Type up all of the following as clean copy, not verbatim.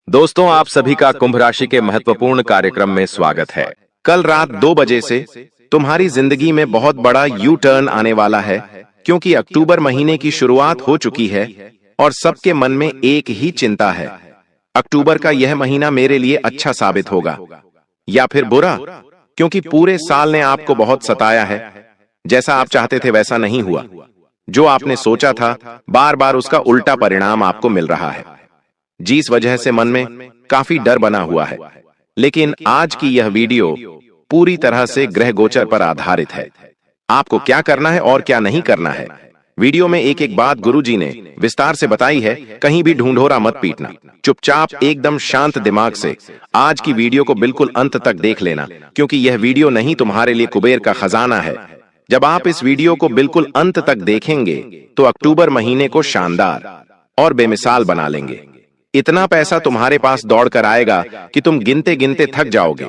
दोस्तों, आप सभी का कुंभ राशि के महत्वपूर्ण कार्यक्रम में स्वागत है। कल रात 2 बजे से तुम्हारी जिंदगी में बहुत बड़ा यू टर्न आने वाला है, क्योंकि अक्टूबर महीने की शुरुआत हो चुकी है और सबके मन में एक ही चिंता है। अक्टूबर का यह महीना मेरे लिए अच्छा साबित होगा या फिर बुरा, क्योंकि पूरे साल ने आपको बहुत सताया है। जैसा आप चाहते थे वैसा नहीं हुआ। जो आपने सोचा था, बार बार उसका उल्टा परिणाम आपको मिल रहा है, जिस वजह से मन में काफी डर बना हुआ है। लेकिन आज की यह वीडियो पूरी तरह से ग्रह गोचर पर आधारित है। आपको क्या करना है और क्या नहीं करना है, वीडियो में एक एक बात गुरुजी ने विस्तार से बताई है। कहीं भी ढूंढोरा मत पीटना, चुपचाप एकदम शांत दिमाग से आज की वीडियो को बिल्कुल अंत तक देख लेना, क्योंकि यह वीडियो नहीं तुम्हारे लिए कुबेर का खजाना है। जब आप इस वीडियो को बिल्कुल अंत तक देखेंगे तो अक्टूबर महीने को शानदार और बेमिसाल बना लेंगे। इतना पैसा तुम्हारे पास दौड़ कर आएगा कि तुम गिनते गिनते थक जाओगे,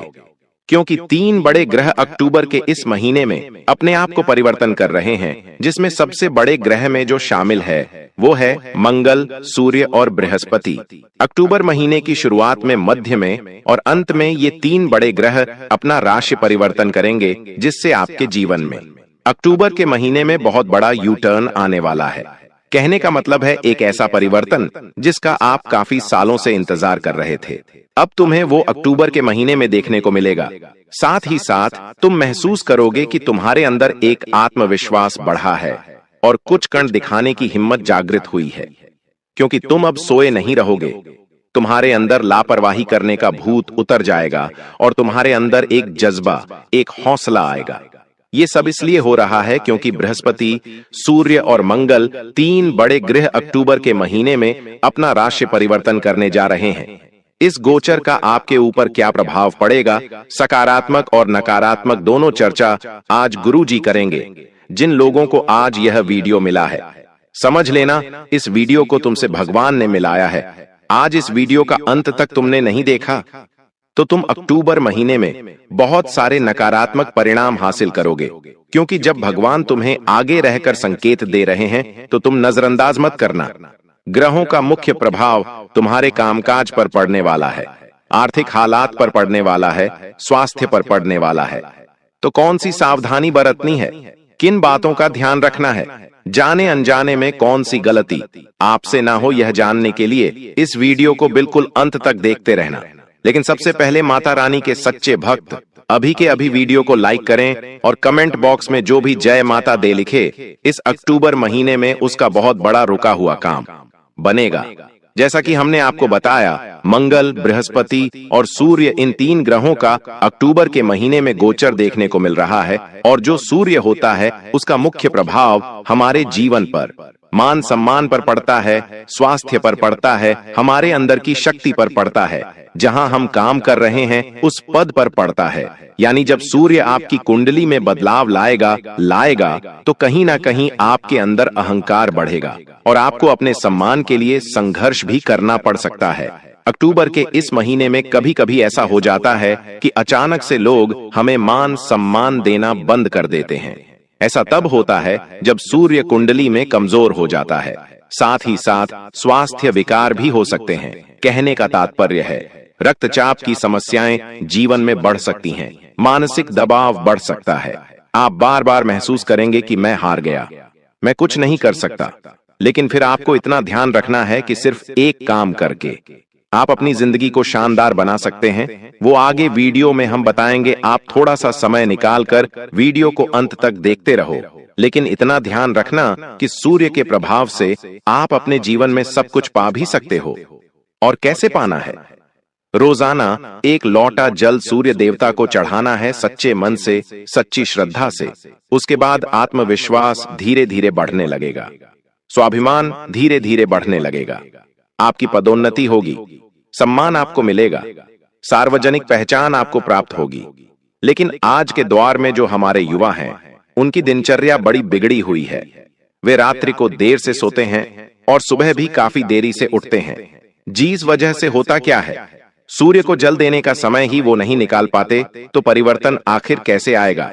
क्योंकि 3 बड़े ग्रह अक्टूबर के इस महीने में अपने आप को परिवर्तन कर रहे हैं, जिसमें सबसे बड़े ग्रह में जो शामिल है वो है मंगल, सूर्य और बृहस्पति। अक्टूबर महीने की शुरुआत में, मध्य में और अंत में ये 3 बड़े ग्रह अपना राशि परिवर्तन करेंगे, जिससे आपके जीवन में अक्टूबर के महीने में बहुत बड़ा यू टर्न आने वाला है। कहने का मतलब है एक ऐसा परिवर्तन जिसका आप काफी सालों से इंतजार कर रहे थे, अब तुम्हें वो अक्टूबर के महीने में देखने को मिलेगा। साथ ही साथ तुम महसूस करोगे कि तुम्हारे अंदर एक आत्मविश्वास बढ़ा है और कुछ कण दिखाने की हिम्मत जागृत हुई है, क्योंकि तुम अब सोए नहीं रहोगे। तुम्हारे अंदर लापरवाही करने का भूत उतर जाएगा और तुम्हारे अंदर एक जज्बा, एक हौसला आएगा। ये सब इसलिए हो रहा है क्योंकि बृहस्पति, सूर्य और मंगल 3 बड़े ग्रह अक्टूबर के महीने में अपना राशि परिवर्तन करने जा रहे हैं। इस गोचर का आपके ऊपर क्या प्रभाव पड़ेगा, सकारात्मक और नकारात्मक दोनों चर्चा आज गुरुजी करेंगे। जिन लोगों को आज यह वीडियो मिला है, समझ लेना इस वीडियो को तुमसे भगवान ने मिलाया है। आज इस वीडियो का अंत तक तुमने नहीं देखा तो तुम अक्टूबर महीने में बहुत सारे नकारात्मक परिणाम हासिल करोगे, क्योंकि जब भगवान तुम्हें आगे रहकर संकेत दे रहे हैं तो तुम नजरअंदाज मत करना। ग्रहों का मुख्य प्रभाव तुम्हारे कामकाज पर पड़ने वाला है, आर्थिक हालात पर पड़ने वाला है, स्वास्थ्य पर पड़ने वाला है। तो कौन सी सावधानी बरतनी है, किन बातों का ध्यान रखना है, जाने अनजाने में कौन सी गलती आपसे ना हो, यह जानने के लिए इस वीडियो को बिल्कुल अंत तक देखते रहना। लेकिन सबसे पहले माता रानी के सच्चे भक्त अभी के अभी वीडियो को लाइक करें और कमेंट बॉक्स में जो भी जय माता दे लिखे, इस अक्टूबर महीने में उसका बहुत बड़ा रुका हुआ काम बनेगा। जैसा कि हमने आपको बताया, मंगल, बृहस्पति और सूर्य, इन 3 ग्रहों का अक्टूबर के महीने में गोचर देखने को मिल रहा है। और जो सूर्य होता है उसका मुख्य प्रभाव हमारे जीवन पर, मान सम्मान पर पड़ता है, स्वास्थ्य पर पड़ता है, हमारे अंदर की शक्ति पर पड़ता है, जहां हम काम कर रहे हैं उस पद पर पड़ता है। यानी जब सूर्य आपकी कुंडली में बदलाव लाएगा तो कहीं ना कहीं आपके अंदर अहंकार बढ़ेगा और आपको अपने सम्मान के लिए संघर्ष भी करना पड़ सकता है। अक्टूबर के इस महीने में कभी कभी ऐसा हो जाता है कि अचानक से लोग हमें मान सम्मान देना बंद कर देते हैं। ऐसा तब होता है जब सूर्य कुंडली में कमजोर हो जाता है। साथ ही साथ स्वास्थ्य विकार भी हो सकते हैं। कहने का तात्पर्य है, रक्तचाप की समस्याएं जीवन में बढ़ सकती हैं, मानसिक दबाव बढ़ सकता है। आप बार बार महसूस करेंगे कि मैं हार गया, मैं कुछ नहीं कर सकता। लेकिन फिर आपको इतना ध्यान रखना है कि सिर्फ एक काम करके आप अपनी जिंदगी को शानदार बना सकते हैं। वो आगे वीडियो में हम बताएंगे। आप थोड़ा सा समय निकालकर वीडियो को अंत तक देखते रहो, लेकिन इतना ध्यान रखना कि सूर्य के प्रभाव से आप अपने जीवन में सब कुछ पा भी सकते हो। और कैसे पाना है? रोजाना 1 लोटा जल सूर्य देवता को चढ़ाना है, सच्चे मन से, सच्ची श्रद्धा से। उसके बाद आत्मविश्वास धीरे धीरे बढ़ने लगेगा, स्वाभिमान धीरे धीरे बढ़ने लगेगा, आपकी पदोन्नति होगी, सम्मान आपको मिलेगा, सार्वजनिक पहचान आपको प्राप्त होगी। लेकिन आज के दौर में जो हमारे युवा हैं, उनकी दिनचर्या बड़ी बिगड़ी हुई है। वे रात्रि को देर से सोते हैं और सुबह भी काफी देरी से उठते हैं। जिस वजह से होता क्या है, सूर्य को जल देने का समय ही वो नहीं निकाल पाते, तो परिवर्तन आखिर कैसे आएगा?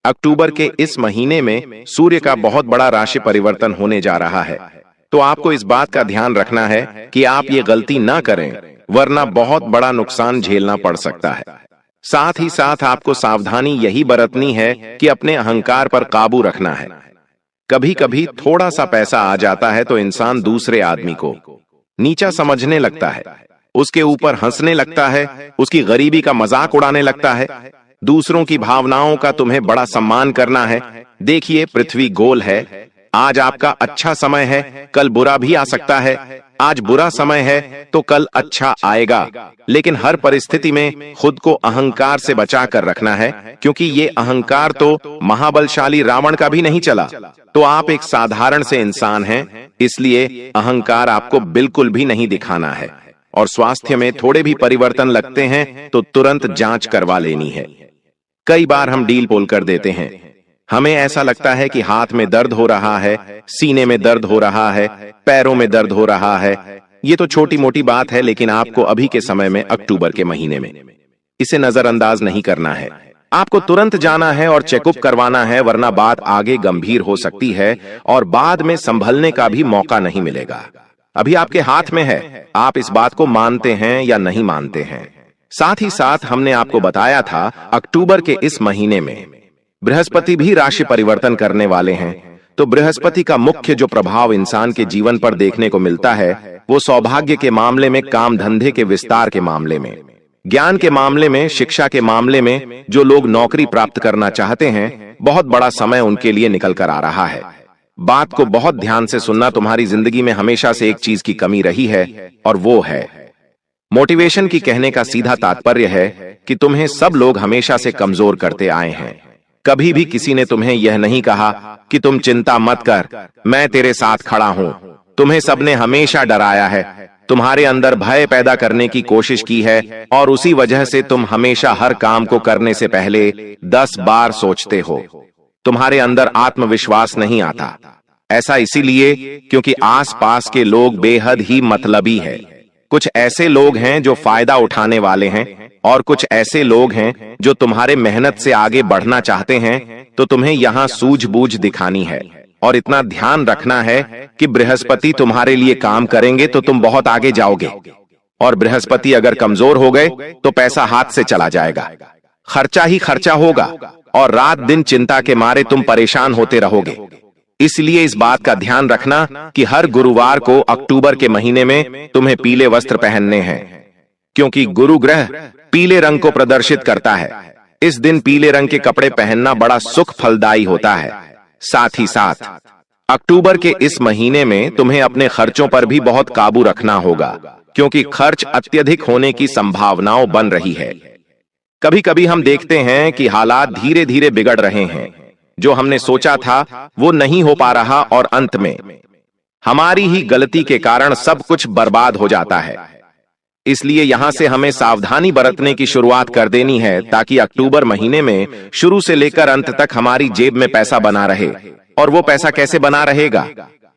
अक्टूबर के इस महीने में सूर्य का बहुत बड़ा राशि परिवर्तन होने जा रहा है। तो आपको इस बात का ध्यान रखना है कि आप ये गलती ना करें, वरना बहुत बड़ा नुकसान झेलना पड़ सकता है। साथ ही साथ आपको सावधानी यही बरतनी है कि अपने अहंकार पर काबू रखना है। कभी कभी थोड़ा सा पैसा आ जाता है तो इंसान दूसरे आदमी को नीचा समझने लगता है, उसके ऊपर हंसने लगता है, उसकी गरीबी का मजाक उड़ाने लगता है। दूसरों की भावनाओं का तुम्हें बड़ा सम्मान करना है। देखिए, पृथ्वी गोल है। आज आपका अच्छा समय है, कल बुरा भी आ सकता है। आज बुरा समय है तो कल अच्छा आएगा। लेकिन हर परिस्थिति में खुद को अहंकार से बचा कर रखना है, क्योंकि ये अहंकार तो महाबलशाली रावण का भी नहीं चला। तो आप एक साधारण से इंसान हैं, इसलिए अहंकार आपको बिल्कुल भी नहीं दिखाना है। और स्वास्थ्य में थोड़े भी परिवर्तन लगते हैं तो तुरंत जांच करवा लेनी है। कई बार हम डील पोल कर देते हैं। हमें ऐसा लगता है कि हाथ में दर्द हो रहा है, सीने में दर्द हो रहा है, पैरों में दर्द हो रहा है। ये तो छोटी मोटी बात है, लेकिन आपको अभी के समय में, अक्टूबर के महीने में, इसे नजरअंदाज नहीं करना है। आपको तुरंत जाना है और चेकअप करवाना है, वरना बात आगे गंभीर हो सकती है और बाद में संभलने का भी मौका नहीं मिलेगा। अभी आपके हाथ में है, आप इस बात को मानते हैं या नहीं मानते हैं। साथ ही साथ हमने आपको बताया था, अक्टूबर के इस महीने में बृहस्पति भी राशि परिवर्तन करने वाले हैं। तो बृहस्पति का मुख्य जो प्रभाव इंसान के जीवन पर देखने को मिलता है, वो सौभाग्य के मामले में, काम धंधे के विस्तार के मामले में, ज्ञान के मामले में, शिक्षा के मामले में। जो लोग नौकरी प्राप्त करना चाहते हैं, बहुत बड़ा समय उनके लिए निकल कर आ रहा है। बात को बहुत ध्यान से सुनना। तुम्हारी जिंदगी में हमेशा से एक चीज की कमी रही है, और वो है मोटिवेशन की। कहने का सीधा तात्पर्य है कि तुम्हें सब लोग हमेशा से कमजोर करते आए हैं। कभी भी किसी ने तुम्हें यह नहीं कहा कि तुम चिंता मत कर, मैं तेरे साथ खड़ा हूं। तुम्हें सबने हमेशा डराया है, तुम्हारे अंदर भय पैदा करने की कोशिश की है, और उसी वजह से तुम हमेशा हर काम को करने से पहले 10 बार सोचते हो। तुम्हारे अंदर आत्मविश्वास नहीं आता। ऐसा इसीलिए क्योंकि आसपास के लोग बेहद ही मतलबी है। कुछ ऐसे लोग हैं जो फायदा उठाने वाले हैं, और कुछ ऐसे लोग हैं जो तुम्हारे मेहनत से आगे बढ़ना चाहते हैं। तो तुम्हें यहां सूझबूझ दिखानी है, और इतना ध्यान रखना है कि बृहस्पति तुम्हारे लिए काम करेंगे तो तुम बहुत आगे जाओगे। और बृहस्पति अगर कमजोर हो गए तो पैसा हाथ से चला जाएगा, खर्चा ही खर्चा होगा, और रात दिन चिंता के मारे तुम परेशान होते रहोगे। इसलिए इस बात का ध्यान रखना कि हर गुरुवार को अक्टूबर के महीने में तुम्हें पीले वस्त्र पहनने हैं, क्योंकि गुरु ग्रह पीले रंग को प्रदर्शित करता है। इस दिन पीले रंग के कपड़े पहनना बड़ा सुख फलदायी होता है। साथ ही साथ अक्टूबर के इस महीने में तुम्हें अपने खर्चों पर भी बहुत काबू रखना होगा, क्योंकि खर्च अत्यधिक होने की संभावनाओं बन रही है। कभी कभी हम देखते हैं कि हालात धीरे धीरे बिगड़ रहे हैं। जो हमने सोचा था वो नहीं हो पा रहा, और अंत में हमारी ही गलती के कारण सब कुछ बर्बाद हो जाता है। इसलिए यहां से हमें सावधानी बरतने की शुरुआत कर देनी है, ताकि अक्टूबर महीने में शुरू से लेकर अंत तक हमारी जेब में पैसा बना रहे। और वो पैसा कैसे बना रहेगा?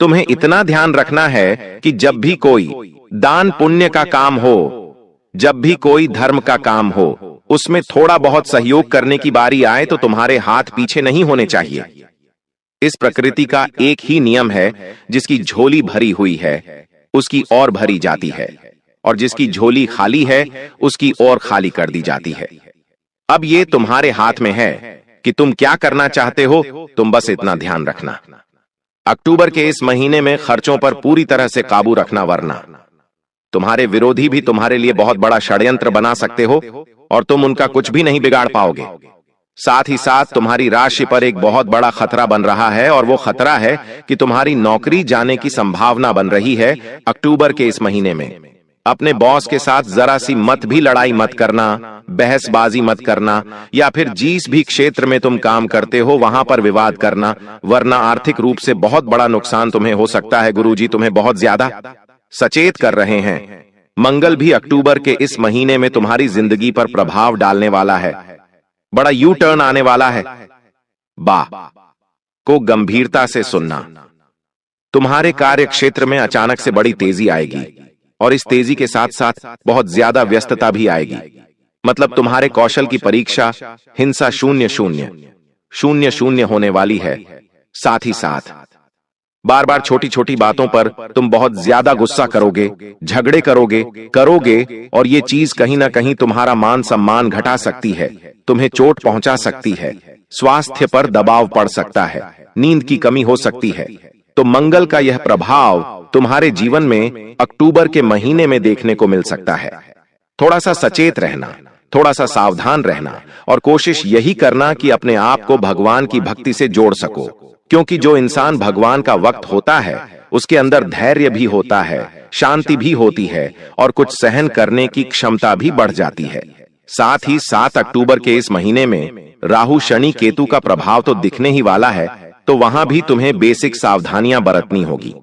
तुम्हें इतना ध्यान रखना है कि जब भी कोई दान पुण्य का काम हो, जब भी कोई धर्म का काम हो, उसमें थोड़ा बहुत सहयोग करने की बारी आए तो तुम्हारे हाथ पीछे नहीं होने चाहिए। इस प्रकृति का एक ही नियम है, जिसकी झोली भरी हुई है उसकी और भरी जाती है, और जिसकी झोली खाली है उसकी और खाली कर दी जाती है। अब ये तुम्हारे हाथ में है कि तुम क्या करना चाहते हो। तुम बस इतना ध्यान रखना, अक्टूबर के इस महीने में खर्चों पर पूरी तरह से काबू रखना, वरना तुम्हारे विरोधी भी तुम्हारे लिए बहुत बड़ा षड्यंत्र बना सकते हो, और तुम उनका कुछ भी नहीं बिगाड़ पाओगे। साथ ही साथ तुम्हारी राशि पर एक बहुत बड़ा खतरा बन रहा है, और वो खतरा है कि तुम्हारी नौकरी जाने की संभावना बन रही है अक्टूबर के इस महीने में। अपने बॉस के साथ जरा सी मत भी लड़ाई मत करना, बहसबाजी मत करना, या फिर जिस भी क्षेत्र में तुम काम करते हो वहां पर विवाद करना, वरना आर्थिक रूप से बहुत बड़ा नुकसान तुम्हें हो सकता है। गुरुजी तुम्हें बहुत ज्यादा सचेत कर रहे हैं। मंगल भी अक्टूबर के इस महीने में तुम्हारी जिंदगी पर प्रभाव डालने वाला है। बड़ा यू टर्न आने वाला है। बा को गंभीरता से सुनना। तुम्हारे कार्य क्षेत्र में अचानक से बड़ी तेजी आएगी, और इस तेजी के साथ साथ बहुत ज्यादा व्यस्तता भी आएगी। मतलब तुम्हारे कौशल की परीक्षा हिंसा 0-0-0-0 होने वाली है। साथ ही साथ बार बार छोटी छोटी बातों पर तुम बहुत ज्यादा गुस्सा करोगे, झगड़े करोगे और ये चीज कहीं ना कहीं तुम्हारा मान सम्मान घटा सकती है, तुम्हें चोट पहुंचा सकती है, स्वास्थ्य पर दबाव पड़ सकता है, नींद की कमी हो सकती है। तो मंगल का यह प्रभाव तुम्हारे जीवन में अक्टूबर के महीने में देखने को मिल सकता है। थोड़ा सा सचेत रहना, थोड़ा सा सावधान रहना और कोशिश यही करना कि अपने आप को भगवान की भक्ति से जोड़ सको, क्योंकि जो इंसान भगवान का वक्त होता है उसके अंदर धैर्य भी होता है, शांति भी होती है और कुछ सहन करने की क्षमता भी बढ़ जाती है। साथ ही 7 अक्टूबर के इस महीने में राहु शनि केतु का प्रभाव तो दिखने ही वाला है, तो वहां भी तुम्हें बेसिक सावधानियां बरतनी होगी।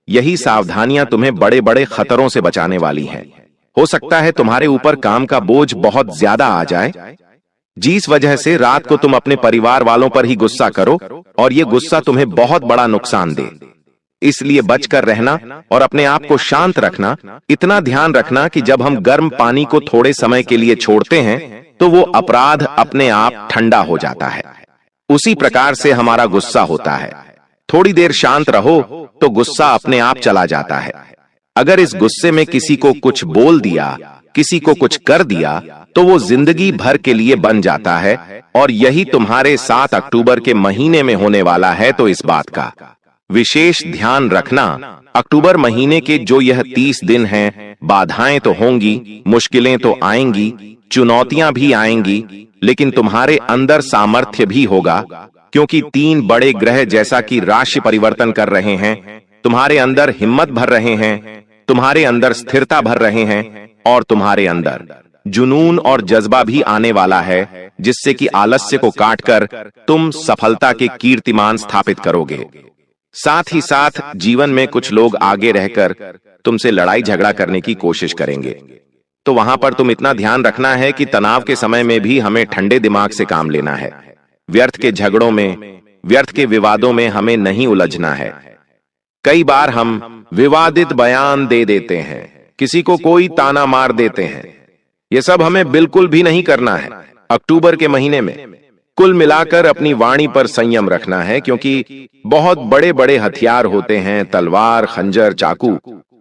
यही सावधानियां तुम्हें बड़े बड़े खतरों से बचाने वाली हैं। हो सकता है तुम्हारे ऊपर काम का बोझ बहुत ज्यादा आ जाए, जिस वजह से रात को तुम अपने परिवार वालों पर ही गुस्सा करो और ये गुस्सा तुम्हें बहुत बड़ा नुकसान दे। इसलिए बचकर रहना और अपने आप को शांत रखना। इतना ध्यान रखना कि जब हम गर्म पानी को थोड़े समय के लिए छोड़ते हैं तो वो अपराध अपने आप ठंडा हो जाता है। उसी प्रकार से हमारा गुस्सा होता है, थोड़ी देर शांत रहो तो गुस्सा अपने आप चला जाता है। अगर इस गुस्से में किसी को कुछ बोल दिया, किसी को कुछ कर दिया, तो वो जिंदगी भर के लिए बन जाता है और यही तुम्हारे 7 अक्टूबर के महीने में होने वाला है। तो इस बात का विशेष ध्यान रखना। अक्टूबर महीने के जो यह 30 दिन हैं, बाधाएं तो होंगी, मुश्किलें तो आएंगी, चुनौतियां भी आएंगी, लेकिन तुम्हारे अंदर सामर्थ्य भी होगा, क्योंकि 3 बड़े ग्रह जैसा कि राशि परिवर्तन कर रहे हैं, तुम्हारे अंदर हिम्मत भर रहे हैं, तुम्हारे अंदर स्थिरता भर रहे हैं और तुम्हारे अंदर जुनून और जज्बा भी आने वाला है, जिससे कि आलस्य को काटकर तुम सफलता के कीर्तिमान स्थापित करोगे। साथ ही साथ जीवन में कुछ लोग आगे रहकर तुमसे लड़ाई झगड़ा करने की कोशिश करेंगे, तो वहां पर तुम इतना ध्यान रखना है कि तनाव के समय में भी हमें ठंडे दिमाग से काम लेना है। व्यर्थ के झगड़ों में, व्यर्थ के विवादों में हमें नहीं उलझना है। कई बार हम विवादित बयान दे देते हैं, किसी को कोई ताना मार देते हैं, ये सब हमें बिल्कुल भी नहीं करना है। अक्टूबर के महीने में कुल मिलाकर अपनी वाणी पर संयम रखना है, क्योंकि बहुत बड़े बड़े हथियार होते हैं, तलवार, खंजर, चाकू,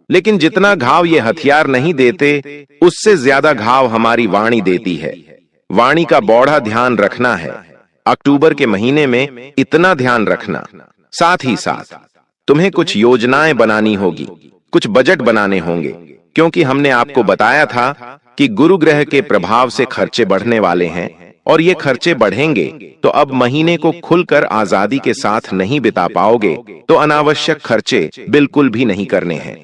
लेकिन जितना घाव ये हथियार नहीं देते उससे ज्यादा घाव हमारी वाणी देती है। वाणी का बौढ़ा ध्यान रखना है। अक्टूबर के महीने में इतना ध्यान रखना। साथ ही साथ तुम्हें कुछ योजनाएं बनानी होगी, कुछ बजट बनाने होंगे, क्योंकि हमने आपको बताया था कि गुरु ग्रह के प्रभाव से खर्चे बढ़ने वाले हैं और ये खर्चे बढ़ेंगे तो अब महीने को खुलकर आजादी के साथ नहीं बिता पाओगे, तो अनावश्यक खर्चे बिल्कुल भी नहीं करने हैं।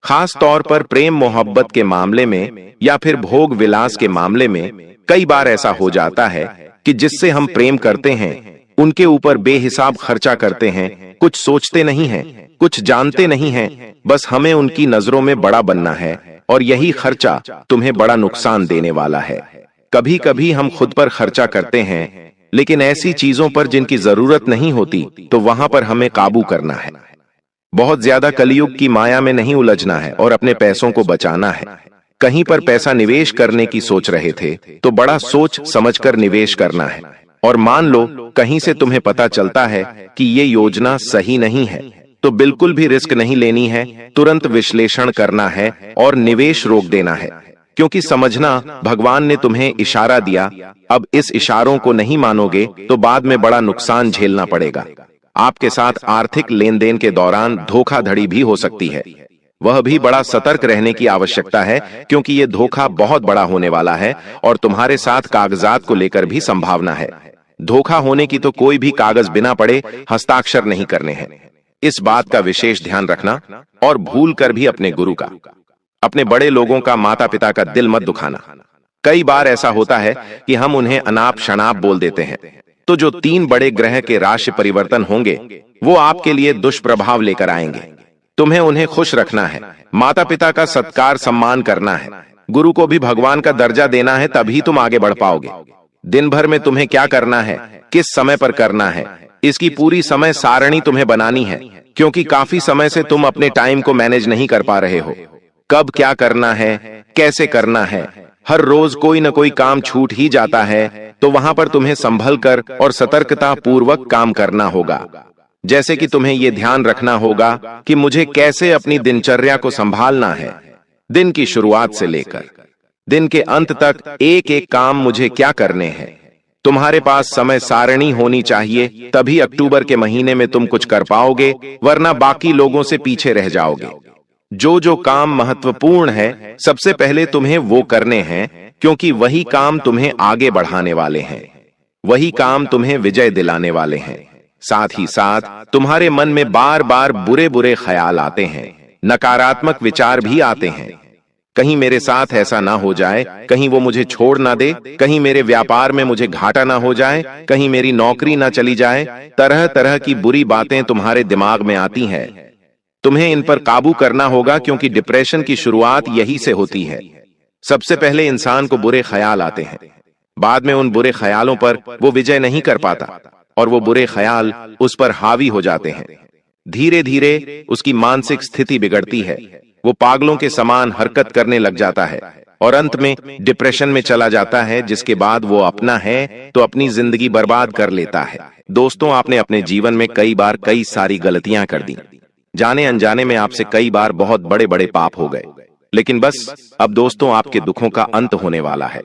खास तौर पर प्रेम मोहब्बत के मामले में या फिर भोग विलास के मामले में कई बार ऐसा हो जाता है कि जिससे हम प्रेम करते हैं उनके ऊपर बेहिसाब खर्चा करते हैं, कुछ सोचते नहीं हैं, कुछ जानते नहीं हैं, बस हमें उनकी नजरों में बड़ा बनना है और यही खर्चा तुम्हें बड़ा नुकसान देने वाला है। कभी कभी हम खुद पर खर्चा करते हैं, लेकिन ऐसी चीजों पर जिनकी जरूरत नहीं होती, तो वहां पर हमें काबू करना है। बहुत ज्यादा कलयुग की माया में नहीं उलझना है और अपने पैसों को बचाना है। कहीं पर पैसा निवेश करने की सोच रहे थे तो बड़ा सोच समझकर निवेश करना है, और मान लो कहीं से तुम्हें पता चलता है कि ये योजना सही नहीं है, तो बिल्कुल भी रिस्क नहीं लेनी है, तुरंत विश्लेषण करना है और निवेश रोक देना है, क्योंकि समझना भगवान ने तुम्हें इशारा दिया, अब इस इशारों को नहीं मानोगे तो बाद में बड़ा नुकसान झेलना पड़ेगा। आपके साथ आर्थिक लेन देन के दौरान धोखाधड़ी भी हो सकती है, वह भी बड़ा सतर्क रहने की आवश्यकता है, क्योंकि यह धोखा बहुत बड़ा होने वाला है और तुम्हारे साथ कागजात को लेकर भी संभावना है। धोखा होने की तो कोई भी कागज बिना पढ़े हस्ताक्षर नहीं करने हैं। इस बात का विशेष ध्यान रखना और भूल कर भी अपने गुरु का, अपने बड़े लोगों का, माता पिता का दिल मत दुखाना। कई बार ऐसा होता है कि हम उन्हें अनाप शनाप बोल देते हैं, तो जो 3 बड़े ग्रह के राशि परिवर्तन होंगे वो आपके लिए दुष्प्रभाव लेकर आएंगे। तुम्हें उन्हें खुश रखना है, माता पिता का सत्कार सम्मान करना है, गुरु को भी भगवान का दर्जा देना है, तभी तुम आगे बढ़ पाओगे। दिन भर में तुम्हें क्या करना है, किस समय पर करना है, इसकी पूरी समय सारणी तुम्हें बनानी है, क्योंकि काफी समय से तुम अपने टाइम को मैनेज नहीं कर पा रहे हो। कब क्या करना है, कैसे करना है, हर रोज कोई न कोई काम छूट ही जाता है, तो वहां पर तुम्हें संभल कर और सतर्कता पूर्वक काम करना होगा। जैसे कि तुम्हें यह ध्यान रखना होगा कि मुझे कैसे अपनी दिनचर्या को संभालना है, दिन की शुरुआत से लेकर दिन के अंत तक एक एक काम मुझे क्या करने हैं। तुम्हारे पास समय सारणी होनी चाहिए, तभी अक्टूबर के महीने में तुम कुछ कर पाओगे, वरना बाकी लोगों से पीछे रह जाओगे। जो जो काम महत्वपूर्ण है सबसे पहले तुम्हें वो करने हैं, क्योंकि वही काम तुम्हें आगे बढ़ाने वाले हैं, वही काम तुम्हें विजय दिलाने वाले हैं। साथ ही साथ तुम्हारे मन में बार बार बुरे बुरे ख्याल आते हैं, नकारात्मक विचार भी आते हैं। कहीं मेरे साथ ऐसा ना हो जाए, कहीं वो मुझे छोड़ ना दे, कहीं मेरे व्यापार में मुझे घाटा ना हो जाए, कहीं मेरी नौकरी ना चली जाए। तरह तरह की बुरी बातें तुम्हारे दिमाग में आती हैं। तुम्हें इन पर काबू करना होगा, क्योंकि डिप्रेशन की शुरुआत यही से होती है। सबसे पहले इंसान को बुरे ख्याल आते हैं, बाद में उन बुरे ख्यालों पर वो विजय नहीं कर पाता और वो बुरे ख्याल उस पर हावी हो जाते हैं। धीरे धीरे उसकी मानसिक स्थिति बिगड़ती है, वो पागलों के समान हरकत करने लग जाता है और अंत में डिप्रेशन में चला जाता है, जिसके बाद वो अपना है तो अपनी जिंदगी बर्बाद कर लेता है। दोस्तों, आपने अपने जीवन में कई बार कई सारी गलतियां कर दी, जाने अनजाने में आपसे कई बार बहुत बड़े बड़े पाप हो गए, लेकिन बस अब दोस्तों आपके दुखों का अंत होने वाला है।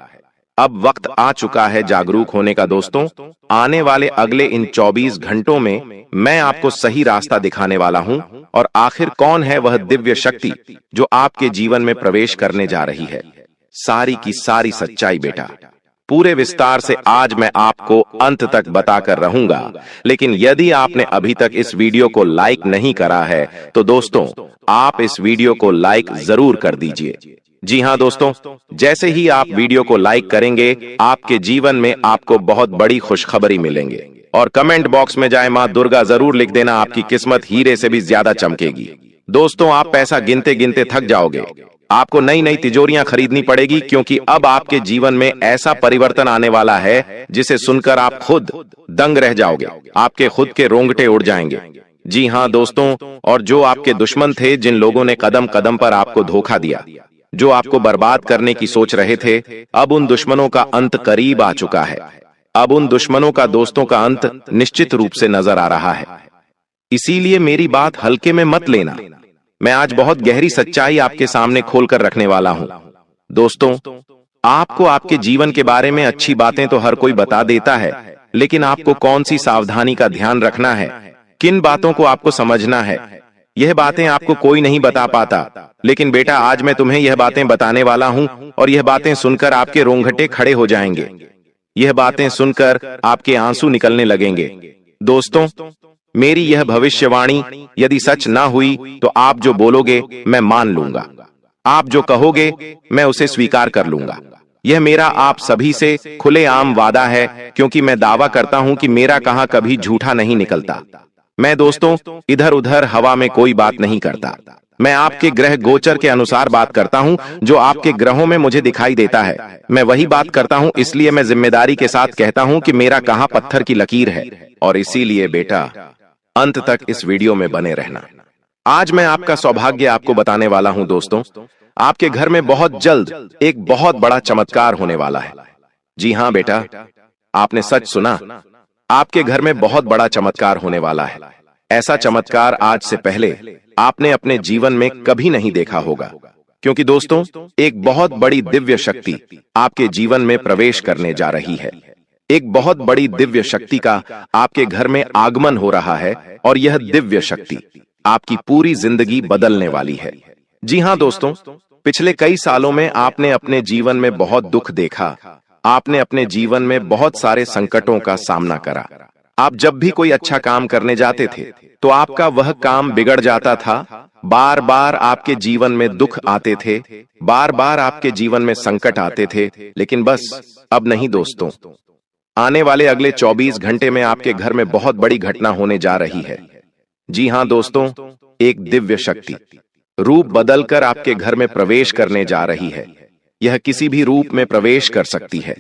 अब वक्त आ चुका है जागरूक होने का। दोस्तों, आने वाले अगले इन 24 घंटों में मैं आपको सही रास्ता दिखाने वाला हूं, और आखिर कौन है वह दिव्य शक्ति जो आपके जीवन में प्रवेश करने जा रही है। सारी की सारी सच्चाई बेटा पूरे विस्तार से आज मैं आपको अंत तक बताकर रहूंगा। लेकिन यदि आपने अभी तक इस वीडियो को लाइक नहीं करा है तो दोस्तों आप इस वीडियो को लाइक जरूर कर दीजिए। जी हां दोस्तों, जैसे ही आप वीडियो को लाइक करेंगे आपके जीवन में आपको बहुत बड़ी खुशखबरी मिलेंगे। और कमेंट बॉक्स में जाए मां दुर्गा जरूर लिख देना, आपकी किस्मत हीरे से भी ज्यादा चमकेगी। दोस्तों, आप पैसा गिनते गिनते थक जाओगे, आपको नई नई तिजोरियां खरीदनी पड़ेगी, क्योंकि अब आपके जीवन में ऐसा परिवर्तन आने वाला है जिसे सुनकर आप खुद दंग रह जाओगे, आपके खुद के रोंगटे उड़ जाएंगे। जी हां दोस्तों, और जो आपके दुश्मन थे, जिन लोगों ने कदम कदम पर आपको धोखा दिया, जो आपको बर्बाद करने की सोच रहे थे, अब उन दुश्मनों का अंत करीब आ चुका है। अब उन दुश्मनों का दोस्तों का अंत निश्चित रूप से नजर आ रहा है। इसीलिए मेरी बात हल्के में मत लेना, मैं आज बहुत गहरी सच्चाई आपके सामने खोलकर रखने वाला हूं। दोस्तों, आपको आपके जीवन के बारे में अच्छी बातें तो हर कोई बता देता है, लेकिन आपको कौन सी सावधानी का ध्यान रखना है, किन बातों को आपको समझना है, यह बातें आपको कोई नहीं बता पाता। लेकिन बेटा, आज मैं तुम्हें यह बातें बताने वाला हूं, और यह बातें सुनकर आपके रोंगटे खड़े हो जाएंगे, यह बातें सुनकर आपके आंसू निकलने लगेंगे। दोस्तों, मेरी यह भविष्यवाणी यदि सच ना हुई तो आप जो बोलोगे मैं मान लूंगा, आप जो कहोगे मैं उसे स्वीकार कर लूंगा। यह मेरा आप सभी से खुलेआम वादा है, क्योंकि मैं दावा करता हूं कि मेरा कहा कभी झूठा नहीं निकलता। मैं दोस्तों इधर उधर हवा में कोई बात नहीं करता, मैं आपके ग्रह गोचर के अनुसार बात करता हूं, जो आपके ग्रहों में मुझे दिखाई देता है मैं वही बात करता हूं। इसलिए मैं जिम्मेदारी के साथ कहता हूं कि मेरा कहा पत्थर की लकीर है, और इसीलिए बेटा अंत तक इस वीडियो में बने रहना। आज मैं आपका सौभाग्य आपको बताने वाला हूं। दोस्तों, आपके घर में बहुत जल्द एक बहुत बड़ा चमत्कार होने वाला है। जी हां बेटा, आपने सच सुना, आपके घर में बहुत बड़ा चमत्कार होने वाला है। ऐसा चमत्कार आज से पहले आपने अपने जीवन में कभी नहीं देखा होगा, क्योंकि दोस्तों एक बहुत बड़ी दिव्य शक्ति आपके जीवन में प्रवेश करने जा रही है। एक बहुत बड़ी दिव्य शक्ति का आपके घर में आगमन हो रहा है, और यह दिव्य शक्ति आपकी पूरी जिंदगी बदलने वाली है। जी हां दोस्तों, पिछले कई सालों में आपने अपने जीवन में बहुत दुख देखा, आपने अपने जीवन में बहुत सारे संकटों का सामना करा। आप जब भी कोई अच्छा काम करने जाते थे तो आपका वह काम बिगड़ जाता था, बार बार आपके जीवन में दुख आते थे, बार बार आपके जीवन में संकट आते थे। लेकिन बस अब नहीं दोस्तों, आने वाले अगले 24 घंटे में आपके घर में बहुत बड़ी घटना होने जा रही है। जी हां दोस्तों, एक दिव्य शक्ति रूप बदलकर आपके घर में प्रवेश करने जा रही है। यह किसी भी रूप में प्रवेश कर सकती है।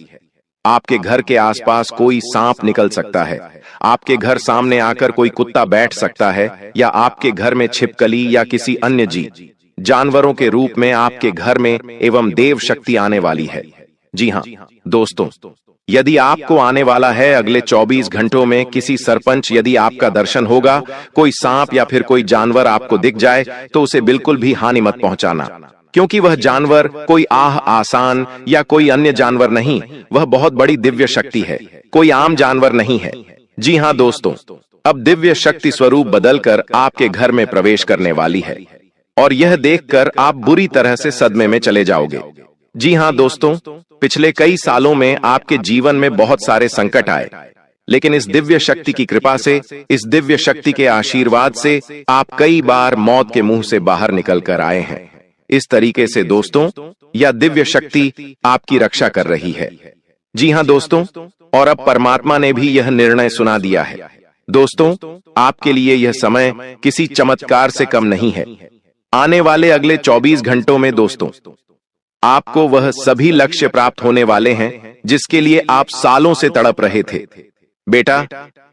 आपके घर के आसपास कोई सांप निकल सकता है, आपके घर सामने आकर कोई कुत्ता बैठ सकता है, या आपके घर में छिपकली या किसी अन्य जीव जानवरों के रूप में आपके घर में एवं देव शक्ति आने वाली है। जी हां दोस्तों, यदि आपको आने वाला है अगले 24 घंटों में किसी सरपंच यदि आपका दर्शन होगा, कोई सांप या फिर कोई जानवर आपको दिख जाए तो उसे बिल्कुल भी हानि मत पहुंचाना, क्योंकि वह जानवर कोई आसान या कोई अन्य जानवर नहीं, वह बहुत बड़ी दिव्य शक्ति है, कोई आम जानवर नहीं है। जी हाँ दोस्तों, अब दिव्य शक्ति स्वरूप बदलकर आपके घर में प्रवेश करने वाली है और यह देखकर आप बुरी तरह से सदमे में चले जाओगे। जी हाँ दोस्तों, पिछले कई सालों में आपके जीवन में बहुत सारे संकट आए, लेकिन इस दिव्य शक्ति की कृपा से, इस दिव्य शक्ति के आशीर्वाद से आप कई बार मौत के मुंह से बाहर निकल कर आए हैं। इस तरीके से दोस्तों, यह दिव्य शक्ति आपकी रक्षा कर रही है। जी हाँ दोस्तों, और अब परमात्मा ने भी यह निर्णय सुना दिया है। दोस्तों, आपके लिए यह समय किसी चमत्कार से कम नहीं है। आने वाले अगले 24 घंटों में दोस्तों, आपको वह सभी लक्ष्य प्राप्त होने वाले हैं जिसके लिए आप सालों से तड़प रहे थे। बेटा,